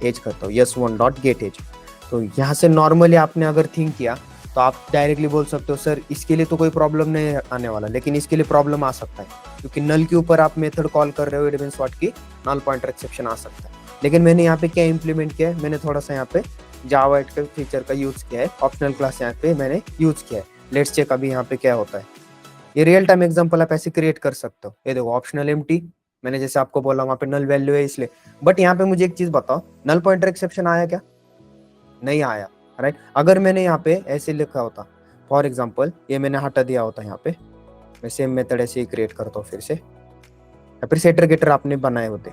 [SPEAKER 1] age करता हूँ, S1 डॉट गेट एज। तो यहाँ से नॉर्मली आपने अगर थिंक किया तो आप डायरेक्टली बोल सकते हो सर इसके लिए तो कोई प्रॉब्लम नहीं आने वाला, लेकिन इसके लिए प्रॉब्लम आ सकता है, क्योंकि नल के ऊपर आप मेथड कॉल कर रहे हो, इट मींस व्हाट की नल पॉइंटर एक्सेप्शन आ सकता है। लेकिन मैंने यहाँ पे क्या इंप्लीमेंट किया है, मैंने थोड़ा सा यहाँ पे जावा के फीचर का यूज किया है, ऑप्शनल क्लास यहाँ पे मैंने यूज किया है। लेट्स चेक अभी यहाँ पे क्या होता है। ये रियल टाइम एग्जांपल आप ऐसे क्रिएट कर सकते हो। ये देखो ऑप्शनल एम्प्टी, मैंने जैसे आपको बोला वहाँ पे नल वैल्यू है इसलिए। बट यहाँ पे मुझे एक चीज बताओ, नल पॉइंटर एक्सेप्शन आया क्या? नहीं आया, राइट। अगर मैंने यहाँ पे ऐसे लिखा होता, फॉर एग्जांपल ये मैंने हटा दिया होता यहाँ पे, मैं सेम मेथड ऐसे ही क्रिएट करता हूँ फिर से, या फिर सेटर गेटर आपने बनाए होते,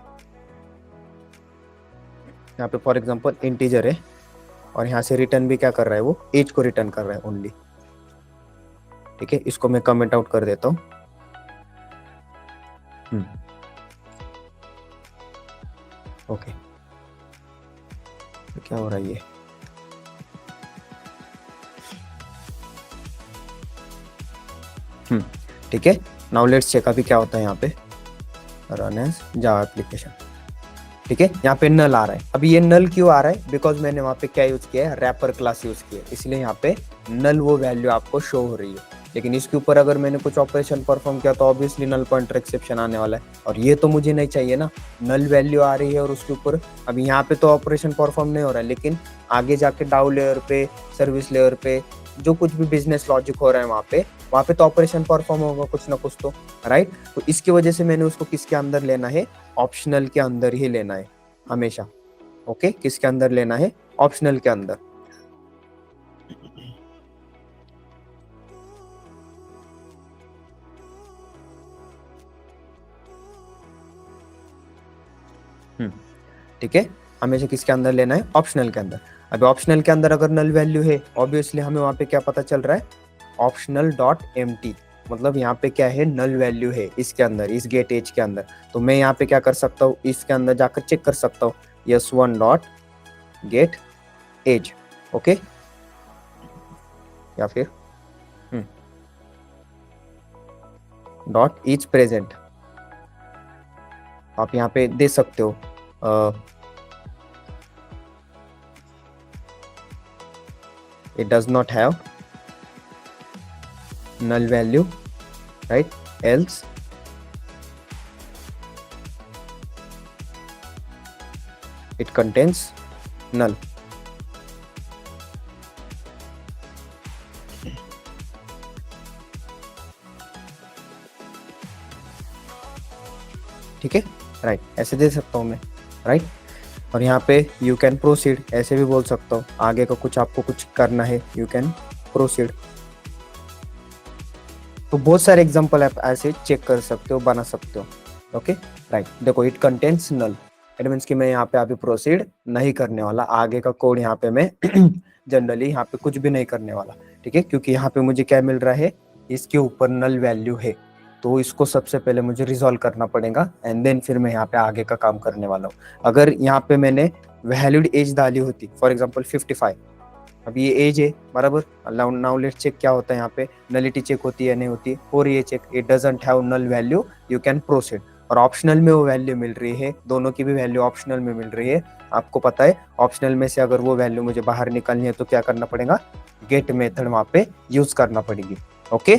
[SPEAKER 1] यहाँ पे फॉर एग्जांपल इंटीजर है और यहाँ से रिटर्न भी क्या कर रहा है, वो एज को रिटर्न कर रहा है ओनली। ठीक है, इसको मैं कमेंट आउट कर देता हूँ। ओके, तो क्या हो रहा है ये, ठीक है। नाउ लेट्स चेक अभी क्या होता है यहाँ पे, रन एज जावा एप्लीकेशन। ठीक है, यहाँ पे नल आ रहा है। अभी ये नल क्यों आ रहा है, बिकॉज मैंने वहाँ पे क्या यूज किया है, रैपर क्लास यूज किया है, इसलिए यहाँ पे नल वो वैल्यू आपको शो हो रही है। लेकिन इसके ऊपर अगर मैंने कुछ ऑपरेशन परफॉर्म किया तो ऑब्वियसली नल पॉइंटर एक्सेप्शन आने वाला है, और ये तो मुझे नहीं चाहिए ना। नल वैल्यू आ रही है और उसके ऊपर अभी यहाँ पे तो ऑपरेशन परफॉर्म नहीं हो रहा है, लेकिन आगे जाके डाउ लेयर पे, सर्विस लेयर पे जो कुछ भी बिजनेस लॉजिक हो रहा है वहाँ पे तो ऑपरेशन परफॉर्म होगा कुछ ना कुछ तो, राइट। तो इसकी वजह से मैंने उसको किसके अंदर लेना है, ऑप्शनल के अंदर ही लेना है हमेशा। ओके, किसके अंदर लेना है, ऑप्शनल के अंदर। ठीक है, हमेशा किसके अंदर लेना है, ऑप्शनल के अंदर। अभी ऑप्शनल के अंदर अगर नल वैल्यू है, ऑब्वियसली हमें वहां पे क्या पता चल रहा है, ऑप्शनल डॉट एम्प्टी, मतलब यहाँ पे क्या है, नल वैल्यू है इसके अंदर, इस गेट एज के अंदर। तो मैं यहाँ पे क्या कर सकता हूँ, इसके अंदर जाकर चेक कर सकता हूँ, S1 dot get age. Okay, या फिर डॉट इज प्रेजेंट, आप यहाँ पे दे सकते हो it does not have null value, right, else it contains null। ठीक है, राइट, ऐसे दे सकता हूं मैं, राइट। और यहाँ पे यू कैन प्रोसीड ऐसे भी बोल सकता हूँ, आगे का कुछ आपको कुछ करना है, यू कैन प्रोसीड। तो बहुत सारे एग्जांपल आप ऐसे चेक कर सकते हो, बना सकते हो। ओके, राइट, देखो it contains null, it means कि मैं यहाँ पे अभी प्रोसीड नहीं करने वाला, आगे का कोड यहाँ पे मैं जनरली यहाँ पे कुछ भी नहीं करने वाला। ठीक है, क्योंकि यहाँ पे मुझे क्या मिल रहा है, इसके ऊपर नल वैल्यू है, तो इसको सबसे पहले मुझे रिजॉल्व करना पड़ेगा, एंड देन फिर मैं यहाँ पे आगे का काम करने वाला हूँ। अगर यहाँ पे मैंने वैलिड एज डाली होती, फॉर एग्जांपल 55, अभी ये एज है बराबर। नाउ लेट्स चेक क्या होता है, यहाँ पे नलिटी चेक होती है नहीं होती, और ये check it doesn't have null value, you can proceed. और ऑप्शनल में वो वैल्यू मिल रही है, दोनों की भी वैल्यू ऑप्शनल में मिल रही है। आपको पता है ऑप्शनल में से अगर वो वैल्यू मुझे बाहर निकालनी है तो क्या करना पड़ेगा, गेट मेथड वहाँ पे यूज करना पड़ेगी। ओके,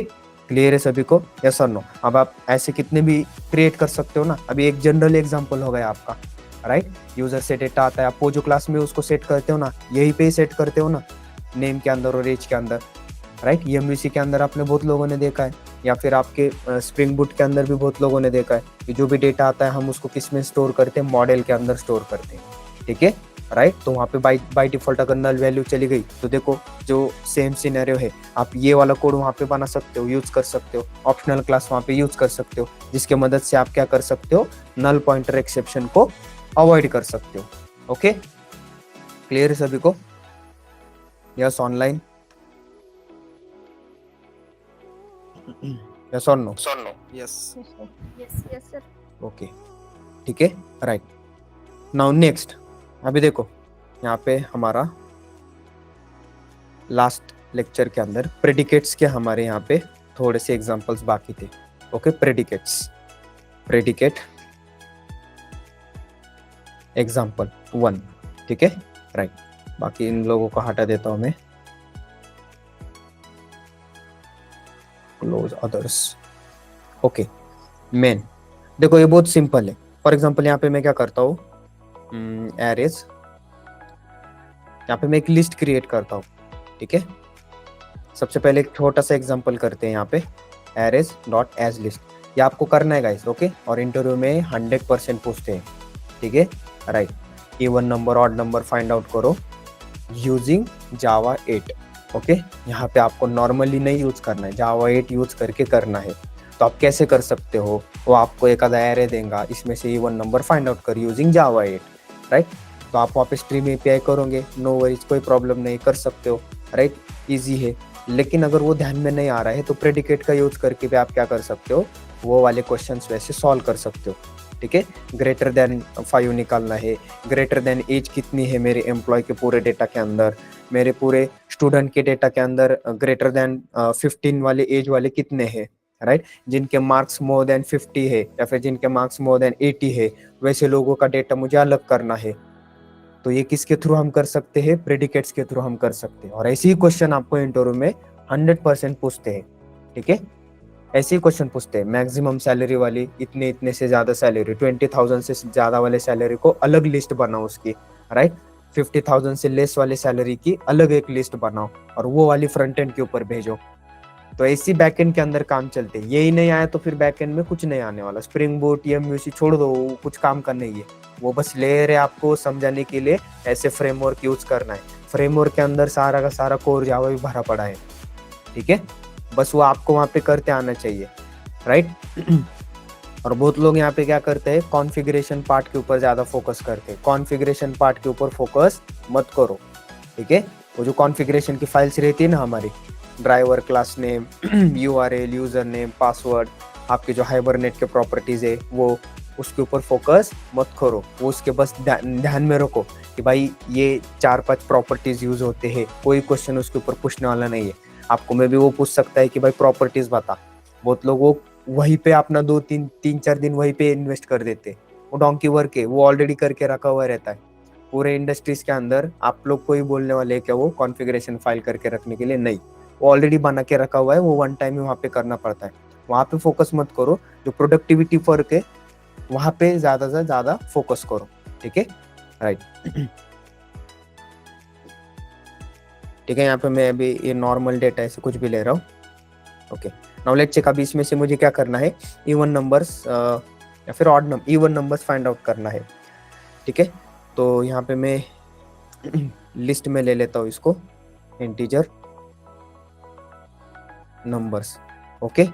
[SPEAKER 1] क्लियर है सभी को, यस और नो। अब आप ऐसे कितने भी क्रिएट कर सकते हो ना। अभी एक जनरल एग्जांपल हो गया आपका, राइट। यूजर से डेटा आता है, आप वो जो क्लास में उसको सेट करते हो ना, यही पे सेट करते हो ना, नेम के अंदर और एज के अंदर, राइट। EMVC के अंदर आपने बहुत लोगों ने देखा है, या फिर आपके स्प्रिंग बूट के अंदर भी बहुत लोगों ने देखा है कि जो भी डेटा आता है हम उसको किस में स्टोर करते हैं, मॉडल के अंदर स्टोर करते हैं। ठीक है, राइट। तो वहाँ पे बाय डिफॉल्ट अगर नल वैल्यू चली गई तो देखो जो सेम सिनेरियो है, आप ये वाला कोड वहाँ पे बना सकते हो, यूज कर सकते हो, ऑप्शनल क्लास वहाँ पे यूज कर सकते हो, जिसके मदद से आप क्या कर सकते हो, नल पॉइंटर एक्सेप्शन को अवॉइड कर सकते हो। ओके, क्लियर है सभी को? यस ऑनलाइन, यस और no?
[SPEAKER 2] Yes.
[SPEAKER 4] Yes yes sir.
[SPEAKER 1] Okay, ठीक है, राइट। नाउ नेक्स्ट, अभी देखो यहाँ पे हमारा लास्ट लेक्चर के अंदर प्रेडिकेट्स के हमारे यहाँ पे थोड़े से एग्जांपल्स बाकी थे। ओके, प्रेडिकेट एग्जांपल 1, ठीक है, राइट। बाकी इन लोगों को हटा देता हूं मैं, क्लोज अदर्स। ओके, मेन देखो ये बहुत सिंपल है। फॉर एग्जांपल यहाँ पे मैं क्या करता हूँ, एरेज, यहाँ पे मैं एक लिस्ट क्रिएट करता हूँ, ठीक है। सबसे पहले एक छोटा सा एग्जांपल करते हैं यहाँ पे, एरेज डॉट एज लिस्ट। ये आपको करना है गाइस, ओके। और इंटरव्यू में 100% पूछते हैं, ठीक है, right. Even number, odd number find out करो यूजिंग जावा 8। ओके, यहाँ पे आपको नॉर्मली नहीं यूज करना है, जावा 8 यूज करके करना है। तो आप कैसे कर सकते हो, वो आपको एक आधा एरे देगा, इसमें से इवन नंबर फाइंड आउट कर यूजिंग जावा 8, राइट। तो आप वहाँ पे स्ट्रीम एपीआई करोगे, नो वरीज, कोई प्रॉब्लम नहीं, कर सकते हो, राइट, इजी है। लेकिन अगर वो ध्यान में नहीं आ रहा है तो प्रेडिकेट का यूज करके भी आप क्या कर सकते हो, वो वाले क्वेश्चंस वैसे सॉल्व कर सकते हो, ठीक है। ग्रेटर देन 5 निकालना है, ग्रेटर देन एज कितनी है मेरे एम्प्लॉय के पूरे डेटा के अंदर, मेरे पूरे स्टूडेंट के डेटा के अंदर ग्रेटर देन 15 वाले एज वाले कितने हैं, राइट। जिनके मार्क्स मोर देन 50 है या फिर जिनके मार्क्स मोर देन 80 है, वैसे लोगों का डेटा मुझे अलग करना है। तो ये किसके थ्रू हम कर सकते हैं, प्रेडिकेट्स के थ्रू हम कर सकते हैं। और ऐसे ही क्वेश्चन आपको इंटरव्यू में 100% पूछते हैं, ठीक है। ऐसे ही क्वेश्चन पूछते हैं, मैक्सिमम सैलरी वाली इतने इतने से ज्यादा सैलरी, 20,000 से ज्यादा वाले सैलरी को अलग लिस्ट बनाओ उसकी, राइट। 50,000 से लेस वाले सैलरी की अलग एक लिस्ट बनाओ और वो वाली फ्रंट एंड के ऊपर भेजो। तो ऐसी बैकएंड के अंदर काम चलते हैं। यही नहीं आया तो फिर बैकएंड में कुछ नहीं आने वाला। स्प्रिंग बूट, एमयूसी छोड़ दो, कुछ काम का नहीं है, वो बस लेयर है आपको समझाने के लिए। ऐसे फ्रेमवर्क यूज करना है, फ्रेमवर्क के अंदर सारा का सारा कोर जावा भी भरा पड़ा है, ठीक है। बस वो आपको वहां पे करते आना चाहिए, राइट। और बहुत लोग यहाँ पे क्या करते हैं, कॉन्फ़िगरेशन पार्ट के ऊपर ज्यादा फोकस करते हैं। कॉन्फ़िगरेशन पार्ट के ऊपर फोकस मत करो, ठीक है। वो जो कॉन्फ़िगरेशन की फाइल्स रहती है ना हमारी, driver, class name, URL, user name, password, आपके जो हाइबरनेट के प्रॉपर्टीज है, वो उसके ऊपर फोकस मत करो। वो उसके बस ध्यान में रखो कि भाई ये 4-5 प्रॉपर्टीज यूज होते हैं, कोई क्वेश्चन उसके ऊपर पूछने वाला नहीं है। आपको में भी वो पूछ सकता है कि भाई प्रॉपर्टीज बता। बहुत लोग वो वहीं पे अपना 2-3-4 दिन वहीं पे इन्वेस्ट कर देते, वो डोंकी वर्क है, वो ऑलरेडी करके रखा हुआ रहता है। पूरे इंडस्ट्रीज के अंदर आप लोग को ही बोलने वाले हैं क्या वो कॉन्फ़िगरेशन फाइल करके रखने के लिए, नहीं, वो ऑलरेडी बना के रखा हुआ है, वो वन टाइम ही वहाँ पे करना पड़ता है। वहाँ पे फोकस मत करो, जो प्रोडक्टिविटी फर्क है वहाँ पे ज्यादा से ज्यादा फोकस करो, ठीक है, राइट। ठीक है, यहाँ पे मैं अभी ये नॉर्मल डेटा ऐसे कुछ भी ले रहा हूँ, ओके। नाउ लेट्स चेक, अभी इसमें से मुझे क्या करना है, इवन नंबर्स या फिर odd number, even numbers find out करना है, ठीक है। तो यहाँ पे मैं लिस्ट में ले लेता हूँ इसको, इंटीजर नंबर्स, ओके,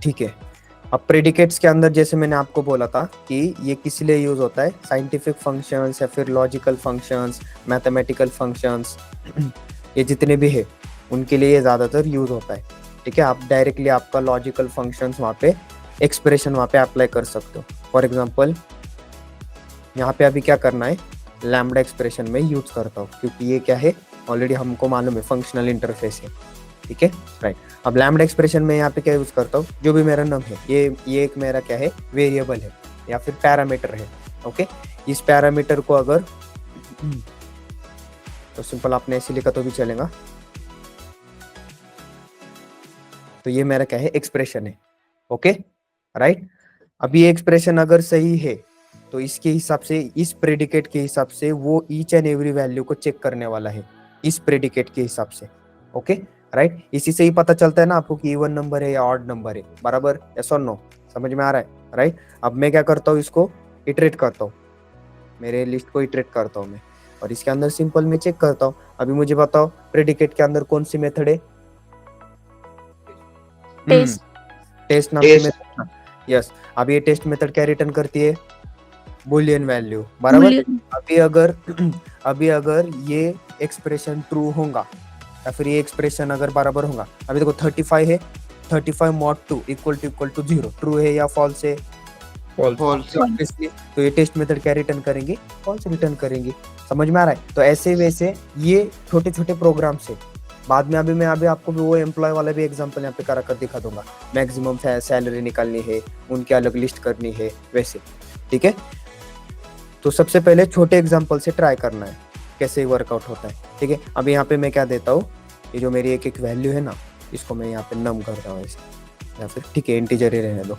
[SPEAKER 1] ठीक है। अब प्रेडिकेट्स के अंदर जैसे मैंने आपको बोला था कि ये किस लिए यूज होता है, साइंटिफिक फंक्शंस या फिर लॉजिकल फंक्शंस, मैथमेटिकल फंक्शंस, ये जितने भी है उनके लिए ज्यादातर यूज होता है, ठीक है। आप डायरेक्टली आपका लॉजिकल फंक्शंस वहाँ पे, एक्सप्रेशन वहाँ पे अप्लाई कर सकते हो। फॉर एग्जांपल यहाँ पे अभी क्या करना है, लैम्बडा एक्सप्रेशन में यूज करता हूँ, क्योंकि ये क्या है, ऑलरेडी हमको मालूम है, फंक्शनल इंटरफेस है, ठीक है, राइट। अब लैम्बडा एक्सप्रेशन में यहाँ पे क्या यूज करता हूँ, जो भी मेरा नम है, ये एक मेरा क्या है, वेरिएबल है या फिर पैरामीटर है, ओके। इस पैरामीटर को अगर तो सिंपल आपने ऐसे लिखा तो भी चलेगा। तो ये मेरा क्या है, एक्सप्रेशन है, ओके, राइट। अब ये एक्सप्रेशन अगर सही है तो इसके हिसाब से, इस प्रेडिकेट के हिसाब से वो ईच एंड एवरी वैल्यू को चेक करने वाला है, इस प्रेडिकेट के हिसाब से, ओके, राइट। इसी से ही पता चलता है ना आपको कि इवन नंबर है या ऑड नंबर है, बराबर, यस और नो, समझ में आ रहा है, राइट। अब मैं क्या करता हूँ, इसको इटरेट करता हूँ, मेरे लिस्ट को इटरेट करता हूँ मैं, और इसके अंदर सिंपल में चेक करता हूँ। अभी मुझे बताओ प्रेडिकेट के अंदर कौन सी मेथड है,
[SPEAKER 4] टेस्ट
[SPEAKER 1] टेस्ट नाम की मेथड। यस, अब ये टेस्ट मेथड क्या रिटर्न करती है? बुलियन वैल्यू, बराबर।
[SPEAKER 4] Boolean.
[SPEAKER 1] अभी अगर ये एक्सप्रेशन ट्रू होगा या फिर ये एक्सप्रेशन अगर बराबर होगा, अभी देखो 35 है, 35 mod 2 इक्वल टू 0, ट्रू है या फॉल्स है?
[SPEAKER 2] फॉल्स।
[SPEAKER 1] Obviously, तो ये टेस्ट मेथड क्या रिटर्न करेंगे? फॉल्स रिटर्न करेंगे। समझ में आ रहा है? तो ऐसे वैसे ये छोटे छोटे प्रोग्राम से बाद में अभी आपको भी वो एम्प्लॉय वाला भी एग्जांपल यहाँ पे करा कर दिखा दूंगा। मैक्सिमम सैलरी निकालनी है, उनकी अलग लिस्ट करनी है, वैसे। ठीक है, तो सबसे पहले छोटे एग्जांपल से ट्राई करना है कैसे वर्कआउट होता है। ठीक है, अब यहाँ पे मैं क्या देता हूँ, ये जो मेरी एक वैल्यू है ना, इसको मैं यहाँ पे नम करता हूँ ऐसे, या फिर ठीक है इंटीजर ही रहने दो।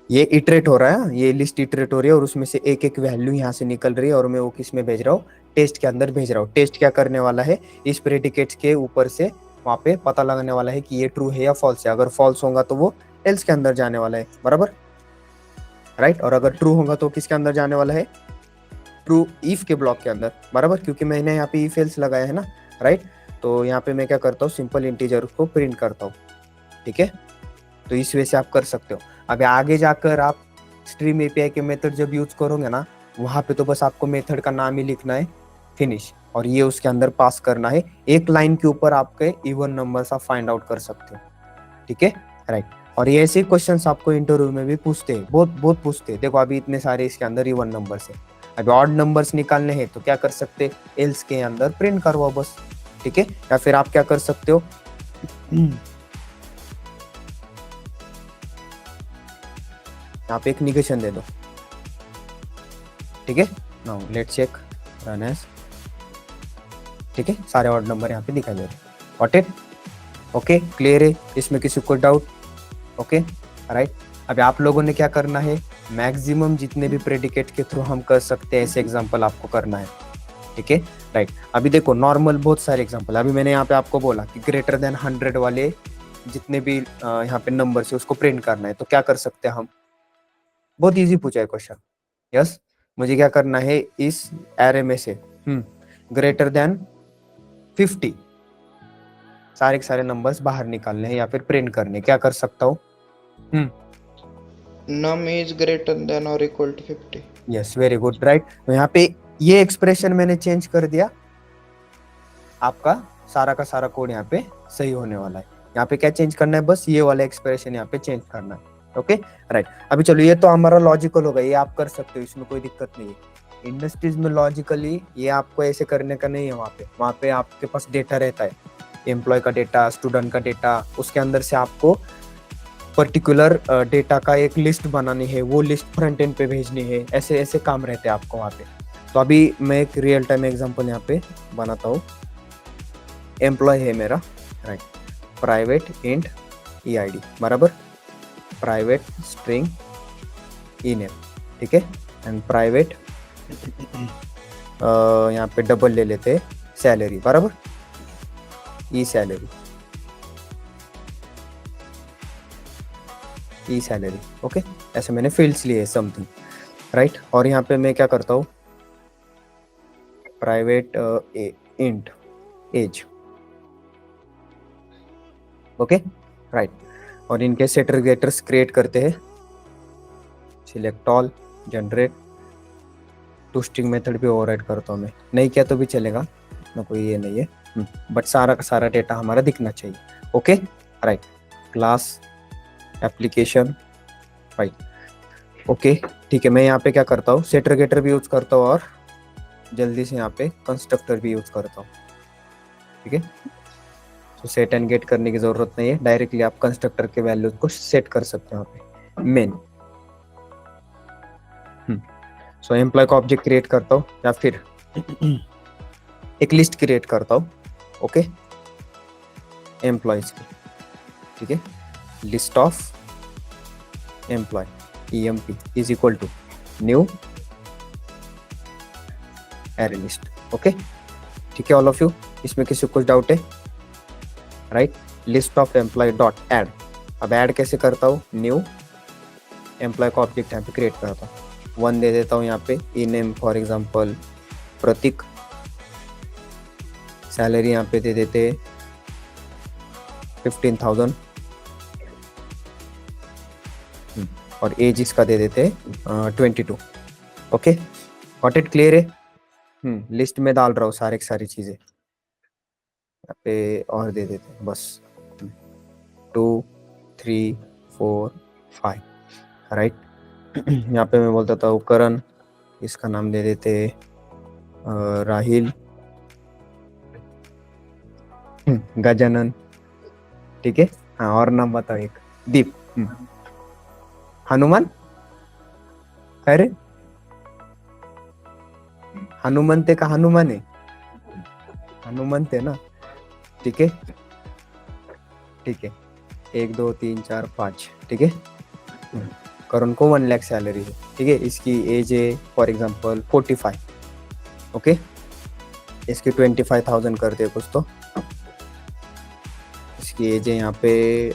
[SPEAKER 1] ये इटरेट हो रहा है, ये लिस्ट इटरेट हो रही है और उसमें से एक वैल्यू यहाँ से निकल रही है और मैं वो किस में भेज रहा हूँ? टेस्ट के अंदर भेज रहा हूँ। टेस्ट क्या करने वाला है? इस प्रेडिकेट्स के ऊपर से वहां पे पता लगाने वाला है कि ये ट्रू है या फॉल्स है। अगर फॉल्स होगा तो वो एल्स के अंदर जाने वाला है, बराबर, राइट। और अगर ट्रू होगा तो किसके अंदर जाने वाला है? ट्रू इफ के ब्लॉक के अंदर, बराबर, क्योंकि मैंने यहाँ पे इफ एल्स लगाया है ना, राइट। तो यहाँ पे मैं क्या करता हूँ? सिंपल इंटीजर को प्रिंट करता हूँ। ठीक है, तो इस वे से आप कर सकते हो। अब आगे जाकर आप स्ट्रीम एपीआई के मेथड जब यूज करोगे ना, वहां पे तो बस आपको मेथड का नाम ही लिखना है, फिनिश, और ये उसके अंदर पास करना है। एक लाइन के ऊपर आपके इवन नंबर्स आप फाइंड आउट कर सकते हो। ठीक है, राइट। और ये ऐसे क्वेश्चंस आपको इंटरव्यू में भी पूछते हैं, बहुत पूछते हैं। देखो अभी इतने सारे इसके अंदर इवन नंबर्स है, अभी ऑड नंबर्स निकालने हैं तो क्या कर सकते? एल्स के अंदर प्रिंट करवाओ बस। ठीक है, या फिर आप क्या कर सकते हो? यहाँ पे एक निगेशन दे दो। ठीक है, now let's check run as. ठीक है, सारे ऑड नंबर यहाँ पे दिखाई दे रहे हैं। Got it? ओके, क्लियर है? इसमें किसी को डाउट? Okay, right. अभी आप लोगों ने क्या करना है? मैक्सिमम जितने भी प्रेडिकेट के थ्रू हम कर सकते हैं ऐसे एग्जांपल आपको करना है। ठीक है, राइट। अभी देखो नॉर्मल बहुत सारे एग्जांपल, अभी मैंने यहाँ पे आपको बोला कि ग्रेटर देन 100 वाले जितने भी यहाँ पे नंबर है उसको प्रिंट करना है, तो क्या कर सकते हैं हम? बहुत इजी पूछा है क्वेश्चन। यस, मुझे क्या करना है? इस एरे में से ग्रेटर देन 50 सारे के सारे नंबर्स बाहर निकालने हैं या फिर प्रिंट करने। क्या कर सकता हूँ?
[SPEAKER 2] नम इज ग्रेटर देन और equal to 50।
[SPEAKER 1] Yes, very good, right. तो यहाँ पे ये एक्सप्रेशन मैंने चेंज कर दिया, आपका सारा का सारा कोड यहाँ पे सही होने वाला है। यहाँ पे क्या चेंज करना है? बस ये वाला एक्सप्रेशन यहाँ पे चेंज करना है। Okay, right. अभी चलो ये तो हमारा लॉजिकल होगा, ये आप कर सकते हो, इसमें कोई दिक्कत नहीं है। इंडस्ट्रीज में लॉजिकली ये आपको ऐसे करने का नहीं है। वहाँ पे आपके पास डेटा रहता है, एम्प्लॉय का डेटा, स्टूडेंट का डेटा, उसके अंदर से आपको पर्टिकुलर डेटा का एक लिस्ट बनानी है, वो लिस्ट फ्रंट एंड पे भेजनी है, ऐसे ऐसे काम रहते हैं आपको वहाँ पे। तो अभी मैं एक रियल टाइम एग्जांपल यहाँ पे बनाता हूँ। एम्प्लॉय है मेरा, राइट, प्राइवेट इंट EID, बराबर, प्राइवेट स्ट्रिंग इनेम, ठीक है, एंड प्राइवेट यहाँ पे डबल ले लेते हैं सैलरी, बराबर, ई सैलरी, ओके। ऐसे मैंने फील्ड्स लिए समथिंग, राइट। और यहाँ पे मैं क्या करता हूँ? Private int age, okay, right. और इनके सेटर गेटर्स क्रिएट करते हैं, select all, generate, to string method भी ओवरराइड करता हूँ मैं, नहीं किया तो भी चलेगा ना, कोई ये नहीं है, बट सारा का सारा डेटा हमारा दिखना चाहिए। Okay, right. Class application, right, okay, ठीक है। मैं यहाँ पे क्या करता हूँ? सेटर गेटर भी यूज करता हूँ और जल्दी से यहाँ पे कंस्ट्रक्टर भी यूज करता हूँ, ठीक है। तो सेट एंड गेट करने की जरूरत नहीं है, डायरेक्टली आप कंस्ट्रक्टर के वैल्यू को सेट कर सकते हो यहाँ पे मेन। सो एम्प्लॉय का ऑब्जेक्ट क्रिएट करता हूँ या फिर एक लिस्ट क्रिएट करता हूँ, ओके, एम्प्लॉयज की, ठीक है। List of employee EMP is equal to new array list, okay, ठीक है ऑल ऑफ यू। इसमें किसी को कुछ डाउट है? Right, list of employ dot add. अब ऐड कैसे करता हूँ? न्यू एम्प्लॉय का ऑब्जेक्ट यहाँ पे क्रिएट करता हूँ, 1 दे देता हूँ यहाँ पे, e name for example Prateek, salary यहाँ पे दे देते 15,000, और एज इसका दे देते 22। ओके, गॉट इट, क्लियर है? लिस्ट में डाल रहा हूँ सारी चीजें यहाँ पे और दे देते हैं बस 2 3 4 5, राइट। यहाँ पे मैं बोलता था करण, इसका नाम दे देते राहिल, गजानन, ठीक है। हाँ, और नाम बताओ एक, दीप, हनुमान, अरे हनुमंते का हनुमान है, हनुमंते ना, ठीक है ठीक है। 1 2 3 4 5, ठीक है। करण को 1 लाख सैलरी है, ठीक है। इसकी एज है फॉर एग्जांपल 45, ओके। इसकी 25,000 करते हैं कुछ तो, इसकी एज है यहाँ पे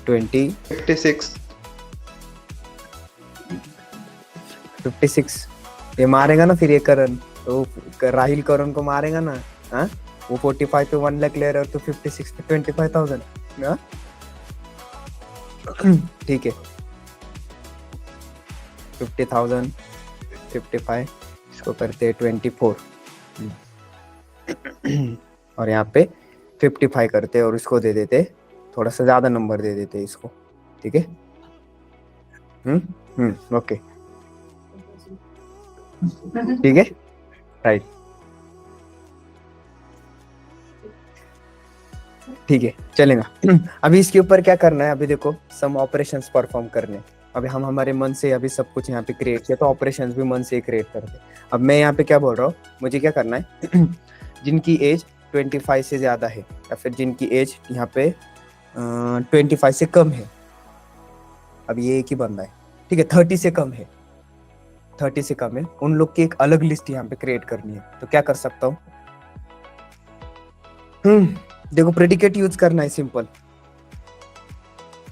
[SPEAKER 1] 56। ये मारेगा ना फिर ये करण, तो राहिल करण को मारेगा ना, हाँ। वो 45 पे 1 लाख ले रहे हो तो 56 पे 25,000 ना, ठीक है। 50,000 55, इसको करते हैं 24 और यहाँ पे 55 करते और इसको दे देते थोड़ा सा ज्यादा नंबर दे देते इसको, ठीक है। ओके, ठीक है, राइट, ठीक है, चलेगा। अभी इसके ऊपर क्या करना है, अभी देखो सम ऑपरेशंस परफॉर्म करने। अभी हम हमारे मन से अभी सब कुछ यहाँ पे क्रिएट किया, तो ऑपरेशंस भी मन से क्रिएट करते। अब मैं यहाँ पे क्या बोल रहा हूँ, मुझे क्या करना है जिनकी एज 25 से ज्यादा है या फिर जिनकी एज यहाँ पे 25 से कम है, अब ये एक ही बंदा है, ठीक है। 30 से कम है, 30 से कम है, उन लोग की एक अलग लिस्ट यहाँ पे क्रिएट करनी है। तो क्या कर सकता हूँ, देखो प्रेडिकेट यूज करना है, सिंपल,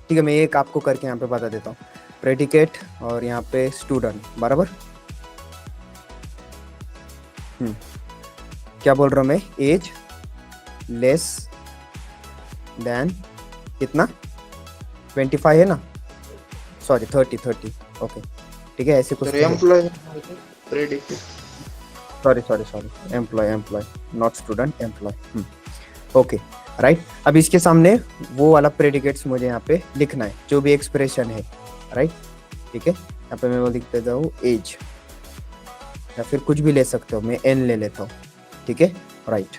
[SPEAKER 1] ठीक है। मैं एक आपको करके यहाँ पे बता देता हूँ, प्रेडिकेट और यहाँ पे स्टूडेंट बराबर। क्या बोल रहा हूँ मैं, एज लेस देन कितना, 25 है ना, सॉरी 30, ओके, ठीक है। ऐसे कुछ
[SPEAKER 2] employee predicate,
[SPEAKER 1] sorry employee not student, employee, okay, right. अब इसके सामने वो वाला प्रेडिकेट्स मुझे यहाँ पे लिखना है, जो भी एक्सप्रेशन है, राइट, ठीक है। यहाँ पे मैं वो लिख देता हूँ एज, या फिर कुछ भी ले सकते हो, मैं एन ले लेता हूँ, ठीक है, right,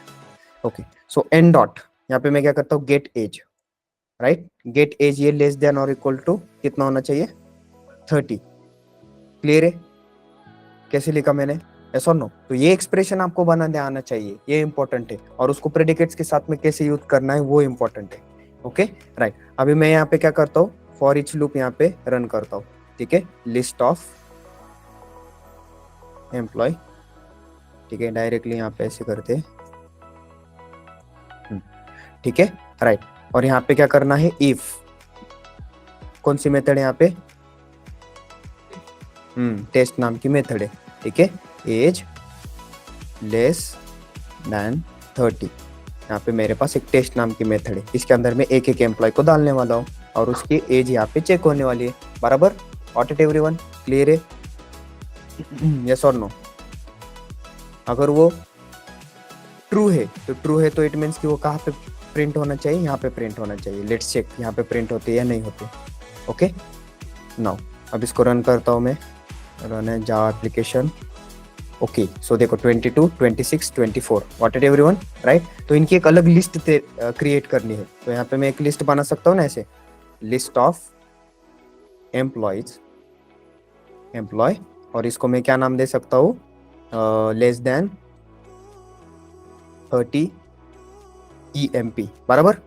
[SPEAKER 1] okay. So N dot, यहाँ पे मैं क्या करता हूँ, get age, right. Get age ये लेस देन और इक्वल टू कितना होना चाहिए, 30, क्लियर है? कैसे लिखा मैंने, यस और नो? तो ये एक्सप्रेशन आपको बनाने आना चाहिए, ये इंपॉर्टेंट है, और उसको प्रेडिकेट्स के साथ में कैसे यूज करना है वो इंपॉर्टेंट है, ओके, राइट। अभी मैं यहाँ पे क्या करता हूँ, फॉर ईच लूप यहाँ पे रन करता हूँ, ठीक है। लिस्ट ऑफ एम्प्लॉय, ठीक है, डायरेक्टली यहाँ पे ऐसे करते, ठीक है, राइट। और यहाँ पे क्या करना है, इफ, कौन सी मेथड है यहाँ पे, टेस्ट नाम की मेथड है, ठीक है। एज लेस देन 30, यहाँ पे मेरे पास एक टेस्ट नाम की मेथड है, इसके अंदर मैं एक एम्प्लॉय को डालने वाला हूँ और उसकी एज यहाँ पे चेक होने वाली है, बराबर। गॉट इट एवरीवन, क्लियर है? यस और नो? अगर वो ट्रू है तो इट मीन्स कि वो कहाँ पे प्रिंट होना चाहिए, यहाँ पे प्रिंट होना चाहिए। लेट्स चेक यहाँ पे प्रिंट होते या नहीं होते, ओके। नाउ अब इसको रन करता हूँ मैं, रन है जावा एप्लीकेशन, ओके। सो देखो 22, 26, 24, व्हाट इट एवरीवन, राइट। तो इनकी एक अलग लिस्ट क्रिएट करनी है, तो यहाँ पे मैं एक लिस्ट बना सकता हूँ ना ऐसे, लिस्ट ऑफ एम्प्लॉयज, एम्प्लॉय, और इसको मैं क्या नाम दे सकता हूँ, लेस देन 30 EMP, बराबर,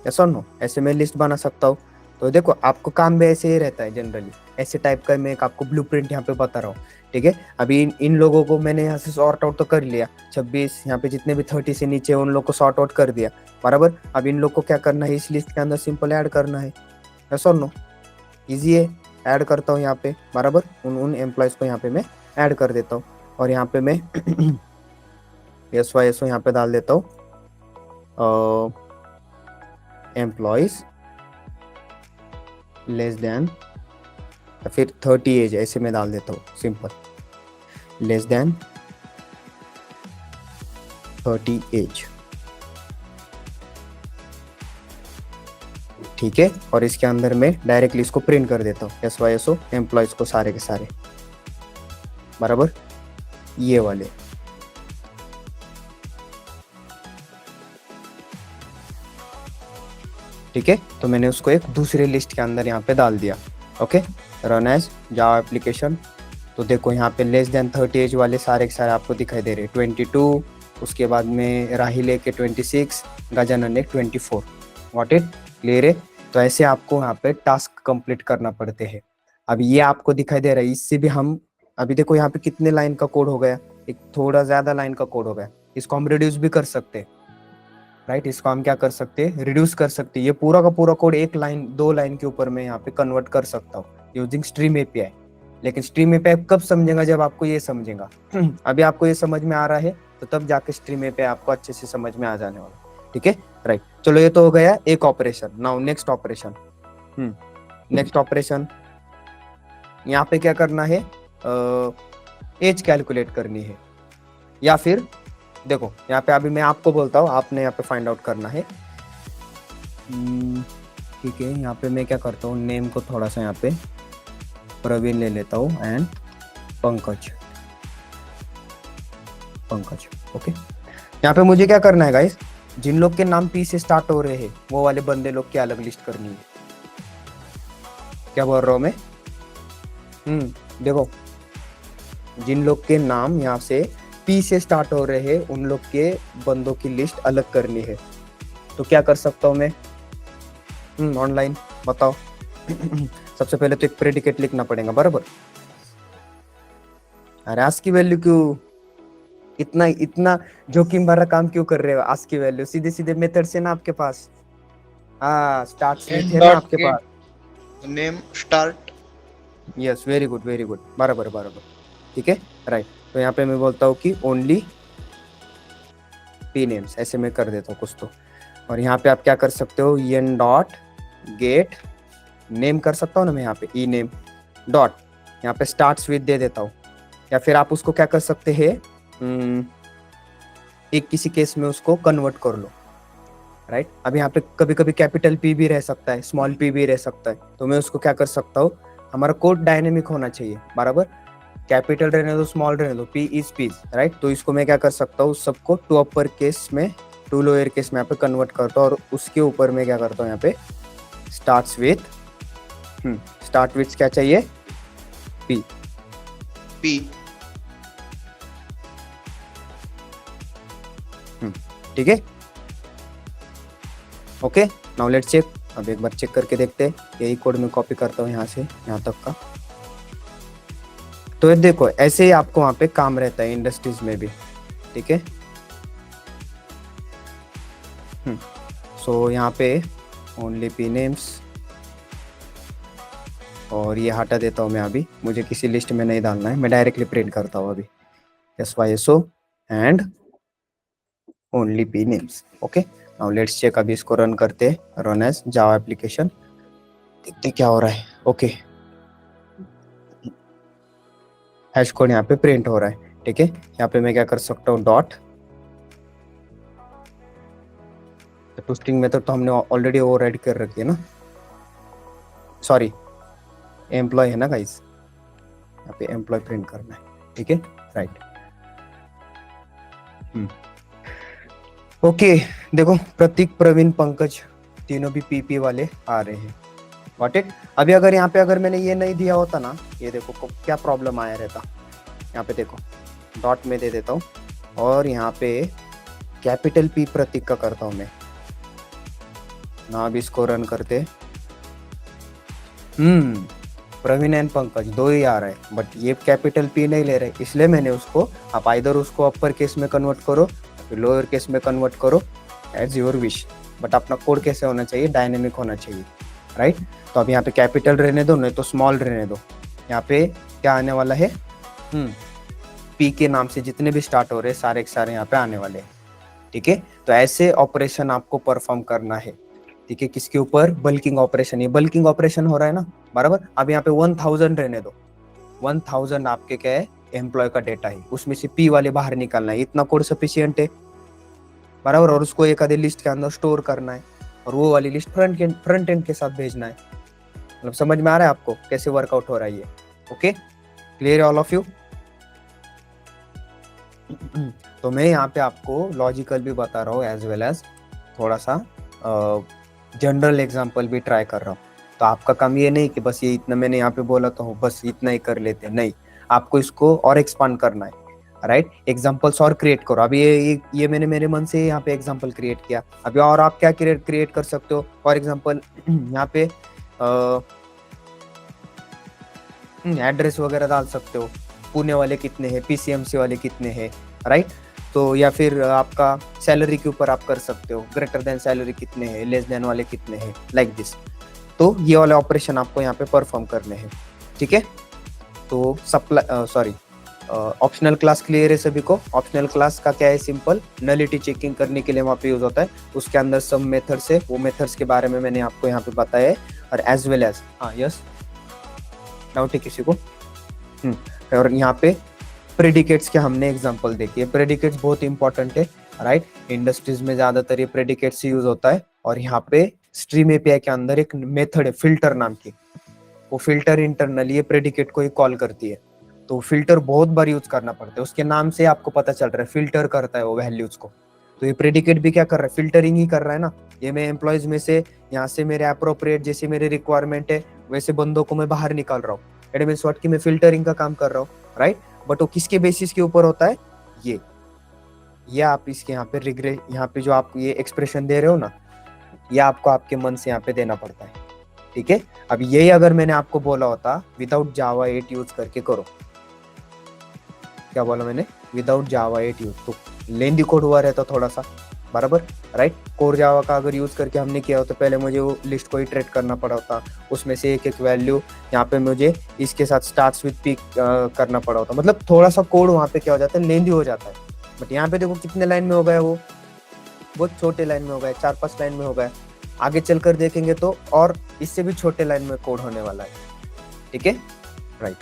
[SPEAKER 1] यस और नो? ऐसे मैं लिस्ट बना सकता हूँ। तो देखो आपको काम भी ऐसे ही रहता है जनरली, ऐसे टाइप का मैं एक आपको ब्लूप्रिंट यहाँ पे बता रहा हूँ, ठीक है। अभी इन लोगों को मैंने यहाँ से सॉर्ट आउट तो कर लिया, 26 यहाँ पे जितने भी 30 से नीचे उन लोग को सॉर्ट आउट कर दिया, बराबर। अब इन लोग को क्या करना है, इस लिस्ट के अंदर सिंपल ऐड करना है, यस और नो? इजी है, ऐड करता हूँ यहाँ पे, बराबर। उन एम्प्लॉयज को यहाँ पे मैं ऐड कर देता हूँ, और यहाँ पे मैं SY यहाँ पे डाल देता हूँ, एम्प्लॉयज लेस देन, फिर 30 एज ऐसे मैं डाल देता हूँ सिंपल, लेस देन 30 एज, ठीक है। और इसके अंदर मैं डायरेक्टली इसको प्रिंट कर देता हूँ SYSO एम्प्लॉयज को सारे के सारे, बराबर ये वाले। ठीक है, तो मैंने उसको एक दूसरे लिस्ट के अंदर यहाँ पे डाल दिया। Okay, run as Java application. तो देखो यहाँ पे लेस देन 30 एज वाले सारे के सारे आपको दिखाई दे रहे हैं, 22, उसके बाद में राहिले के 26, गजानन एक 24। व्हाट इट क्लियर है। तो ऐसे आपको यहाँ पे टास्क कंप्लीट करना पड़ते हैं। अब ये आपको दिखाई दे रहा है, इससे भी हम अभी देखो यहाँ पे कितने लाइन का कोड हो गया, एक थोड़ा ज्यादा लाइन का कोड हो गया। इसको हम रिड्यूस भी कर सकते हैं, राइट। इसको हम क्या कर सकते हैं, रिड्यूस कर सकते हैं। ये पूरा का पूरा कोड एक लाइन 2 लाइन के ऊपर मैं यहाँ पे कन्वर्ट कर सकता हूँ यूजिंग स्ट्रीम एपीआई। लेकिन स्ट्रीम एपीआई कब समझेगा, जब आपको ये समझेगा। अभी आपको ये समझ में आ रहा है तो तब जाके स्ट्रीम एपीआई आपको अच्छे से समझ में आ जाने वाला। ठीक है, राइट। चलो ये तो हो गया एक operation. Now next operation. Next operation यहाँ पे क्या करना है, एज कैलकुलेट करनी है, या फिर देखो यहाँ पे अभी मैं आपको बोलता हूँ, आपने यहाँ पे फाइंड आउट करना है। ठीक है, यहाँ पे मैं क्या करता हूँ, नेम को थोड़ा सा यहाँ पे प्रवीण ले लेता हूँ एंड पंकज। ओके, यहाँ पे मुझे क्या करना है गाइस, जिन लोग के नाम पी से स्टार्ट हो रहे हैं वो वाले बंदे लोग की अलग लिस्ट करनी है। क्या बोल रहा हूँ मैं, देखो जिन लोग के नाम यहाँ से पी से स्टार्ट हो रहे हैं उन लोग के बंदों की लिस्ट अलग करनी है। तो क्या कर सकता हूँ मैं, ऑनलाइन बताओ। सबसे पहले तो एक प्रेडिकेट लिखना पड़ेगा, बराबर। अरे आज की वैल्यू क्यों इतना जोखिम भरा काम क्यों कर रहे हो। आज की वैल्यू सीधे सीधे मेथड से ना आपके पास, हाँ स्टार्ट से थे ना आपके पास,
[SPEAKER 2] name start.
[SPEAKER 1] Yes, very good बराबर। ठीक है, राइट। तो यहाँ पे मैं बोलता हूँ कि ओनली पी नेम्स, ऐसे मैं कर देता हूँ कुछ तो। और यहाँ पे आप क्या कर सकते हो, एन डॉट गेट नेम कर सकता हूँ ना मैं यहाँ पे, ई नेम डॉट, यहाँ पे स्टार्ट्स विद दे देता हूँ। या फिर आप उसको क्या कर सकते हैं, एक किसी केस में उसको कन्वर्ट कर लो, राइट। अब यहाँ पे कभी कभी कैपिटल पी भी रह सकता है, स्मॉल पी भी रह सकता है। तो मैं उसको क्या कर सकता हूँ, हमारा कोड डायनेमिक होना चाहिए, बराबर। कैपिटल रहने दो, स्मॉल रहने दो, पी इज पीज, राइट। तो इसको मैं क्या कर सकता हूँ, सबको टू अपर केस में टू लोअर केस में यहाँ पे कन्वर्ट करता हूँ। और उसके ऊपर मैं क्या करता हूँ, यहाँ पे स्टार्ट विथ क्या चाहिए, पी। ठीक है, ओके। Now let's check. अब एक बार चेक करके देखते हैं। यही कोड में कॉपी करता हूँ यहाँ से यहाँ तक का। तो देखो ऐसे ही आपको वहां पे काम रहता है इंडस्ट्रीज में भी, ठीक है। सो यहाँ पे ओनली पी नेम्स, और ये हटा देता हूँ मैं। अभी मुझे किसी लिस्ट में नहीं डालना है, मैं डायरेक्टली प्रिंट करता हूँ अभी SYSO and only P names. Okay, now let's check. अभी इसको रन करते हैं, रन एज जावा एप्लीकेशन, देखते क्या हो रहा है। ओके, हैश कोड यहाँ पे प्रिंट हो रहा है, ठीक है। यहाँ पे मैं क्या कर सकता हूँ, डॉट टूस्टिंग मेथड तो हमने ऑलरेडी ओवरराइड कर रखी है ना, सॉरी एम्प्लॉय है ना गाइस, यहाँ पे एम्प्लॉय प्रिंट करना है, ठीक है, राइट। ओके, देखो प्रतीक, प्रवीण, पंकज तीनों भी पीपी वाले आ रहे हैं। Got it? अभी अगर यहाँ पे अगर मैंने ये नहीं दिया होता ना, ये देखो क्या प्रॉब्लम आया रहता। यहाँ पे देखो डॉट में दे देता हूँ और यहाँ पे कैपिटल पी प्रतीक का करता हूँ मैं ना। अब इसको रन करते, प्रवीण एंड पंकज दो ही आ रहा है, बट ये कैपिटल पी नहीं ले रहे, इसलिए मैंने उसको, आप आइदर उसको अपर केस में कन्वर्ट करो फिर लोअर केस में कन्वर्ट करो, एज योर विश। बट अपना कोड कैसे होना चाहिए, डायनेमिक होना चाहिए, राइट। तो अब यहाँ पे कैपिटल रहने दो, नहीं तो स्मॉल रहने दो। यहाँ पे क्या आने वाला है, पी के नाम से जितने भी स्टार्ट हो रहे हैं सारे के सारे यहाँ पे आने वाले हैं, ठीक है। तो ऐसे ऑपरेशन आपको परफॉर्म करना है, ठीक है, किसके ऊपर? Bulking operation. ये बल्किंग ऑपरेशन हो रहा है ना, बराबर। अब यहाँ पे 1000 रहने दो, 1000 आपके क्या है? एम्प्लॉय का डेटा है, उसमें से P वाले बाहर निकालना है, इतना कोड सफिशियंट है, बराबर। और उसको एक आधे लिस्ट के अंदर स्टोर करना है, और वो वाली लिस्ट फ्रंट एंड के साथ भेजना है। मतलब समझ में आ रहा है आपको कैसे वर्कआउट हो रहा है ये? Okay, clear all of you? तो मैं यहाँ पे आपको लॉजिकल भी बता रहा हूँ एज वेल एज थोड़ा सा जनरल एग्जांपल भी ट्राई कर रहा हूँ। तो आपका काम ये नहीं कि बस ये इतना मैंने यहाँ पे बोला तो बस इतना ही कर लेते, नहीं, आपको इसको और एक्सपांड करना है, राइट। एग्जांपल्स और क्रिएट करो। अभी ये मैंने मेरे मन से यहाँ पे एग्जांपल क्रिएट किया। अभी और आप क्या क्रिएट कर सकते हो? फॉर एग्जांपल यहाँ पे एड्रेस वगैरह डाल सकते हो, पुणे वाले कितने हैं, PCMC वाले कितने हैं, राइट। तो या फिर आपका सैलरी के ऊपर आप कर सकते हो, ग्रेटर देन सैलरी कितने हैं, लेस देन वाले कितने हैं, लाइक दिस। तो ये वाले ऑपरेशन आपको यहाँ पे परफॉर्म करने हैं, ठीक है। तो ऑप्शनल क्लास क्लियर है सभी को? ऑप्शनल क्लास का क्या है? सिंपल नलिटी चेकिंग करने के लिए वहाँ पे यूज होता है। उसके अंदर सब मेथड्स है, वो मेथड्स के बारे में मैंने आपको यहाँ पे बताया है। और as well as yes, doubt है किसी को? और यहाँ पे प्रेडिकेट्स के हमने एग्जांपल देखी है। प्रेडिकेट्स बहुत इंपॉर्टेंट है, राइट। इंडस्ट्रीज में ज्यादातर ये प्रेडिकेट्स यूज होता है। और यहाँ पे स्ट्रीम एपीआई के अंदर एक मेथड है फिल्टर नाम की, वो फिल्टर इंटरनली ये प्रेडिकेट को ही कॉल करती है। तो फिल्टर बहुत बार यूज करना पड़ता है, उसके नाम से आपको पता चल रहा है फिल्टर करता है वो वैल्यूज को। तो ये प्रेडिकेट भी क्या कर रहा है? फिल्टरिंग ही कर रहा है ना। ये मैं एम्प्लॉयज में से यहाँ से मेरे अप्रोप्रिएट जैसे मेरे रिक्वायरमेंट है वैसे बंदों को मैं बाहर निकाल रहा हूँ। इट मींस व्हाट कि मैं फिल्टरिंग का काम कर रहा हूँ, राइट। बट वो किसके बेसिस के ऊपर होता है? ये आप इसके यहाँ पे रिग्रेट, यहाँ पे जो आप ये एक्सप्रेशन दे रहे हो ना, ये आपको आपके मन से यहाँ पे देना पड़ता है, ठीक है। अब यही अगर मैंने आपको बोला होता विदाउट जावा 8 यूज करके करो, क्या बोला मैंने? विदाउट जावा 8 यूज, तो लेंदी कोड हुआ रहता थोड़ा सा, बराबर, राइट। कोर जावा का अगर यूज करके हमने किया हो तो पहले मुझे वो लिस्ट को इटरेट करना पड़ा होता, उसमें से एक एक वैल्यू यहाँ पे मुझे इसके साथ स्टार्ट्स विद पिक करना पड़ा होता। मतलब थोड़ा सा कोड वहाँ पे क्या हो जाता है? लेंदी हो जाता है। बट यहाँ पे देखो कितने लाइन में हो गया, वो बहुत छोटे लाइन में हो गया, 4-5 लाइन में हो गया। आगे चलकर देखेंगे तो और इससे भी छोटे लाइन में कोड होने वाला है, ठीक है, राइट।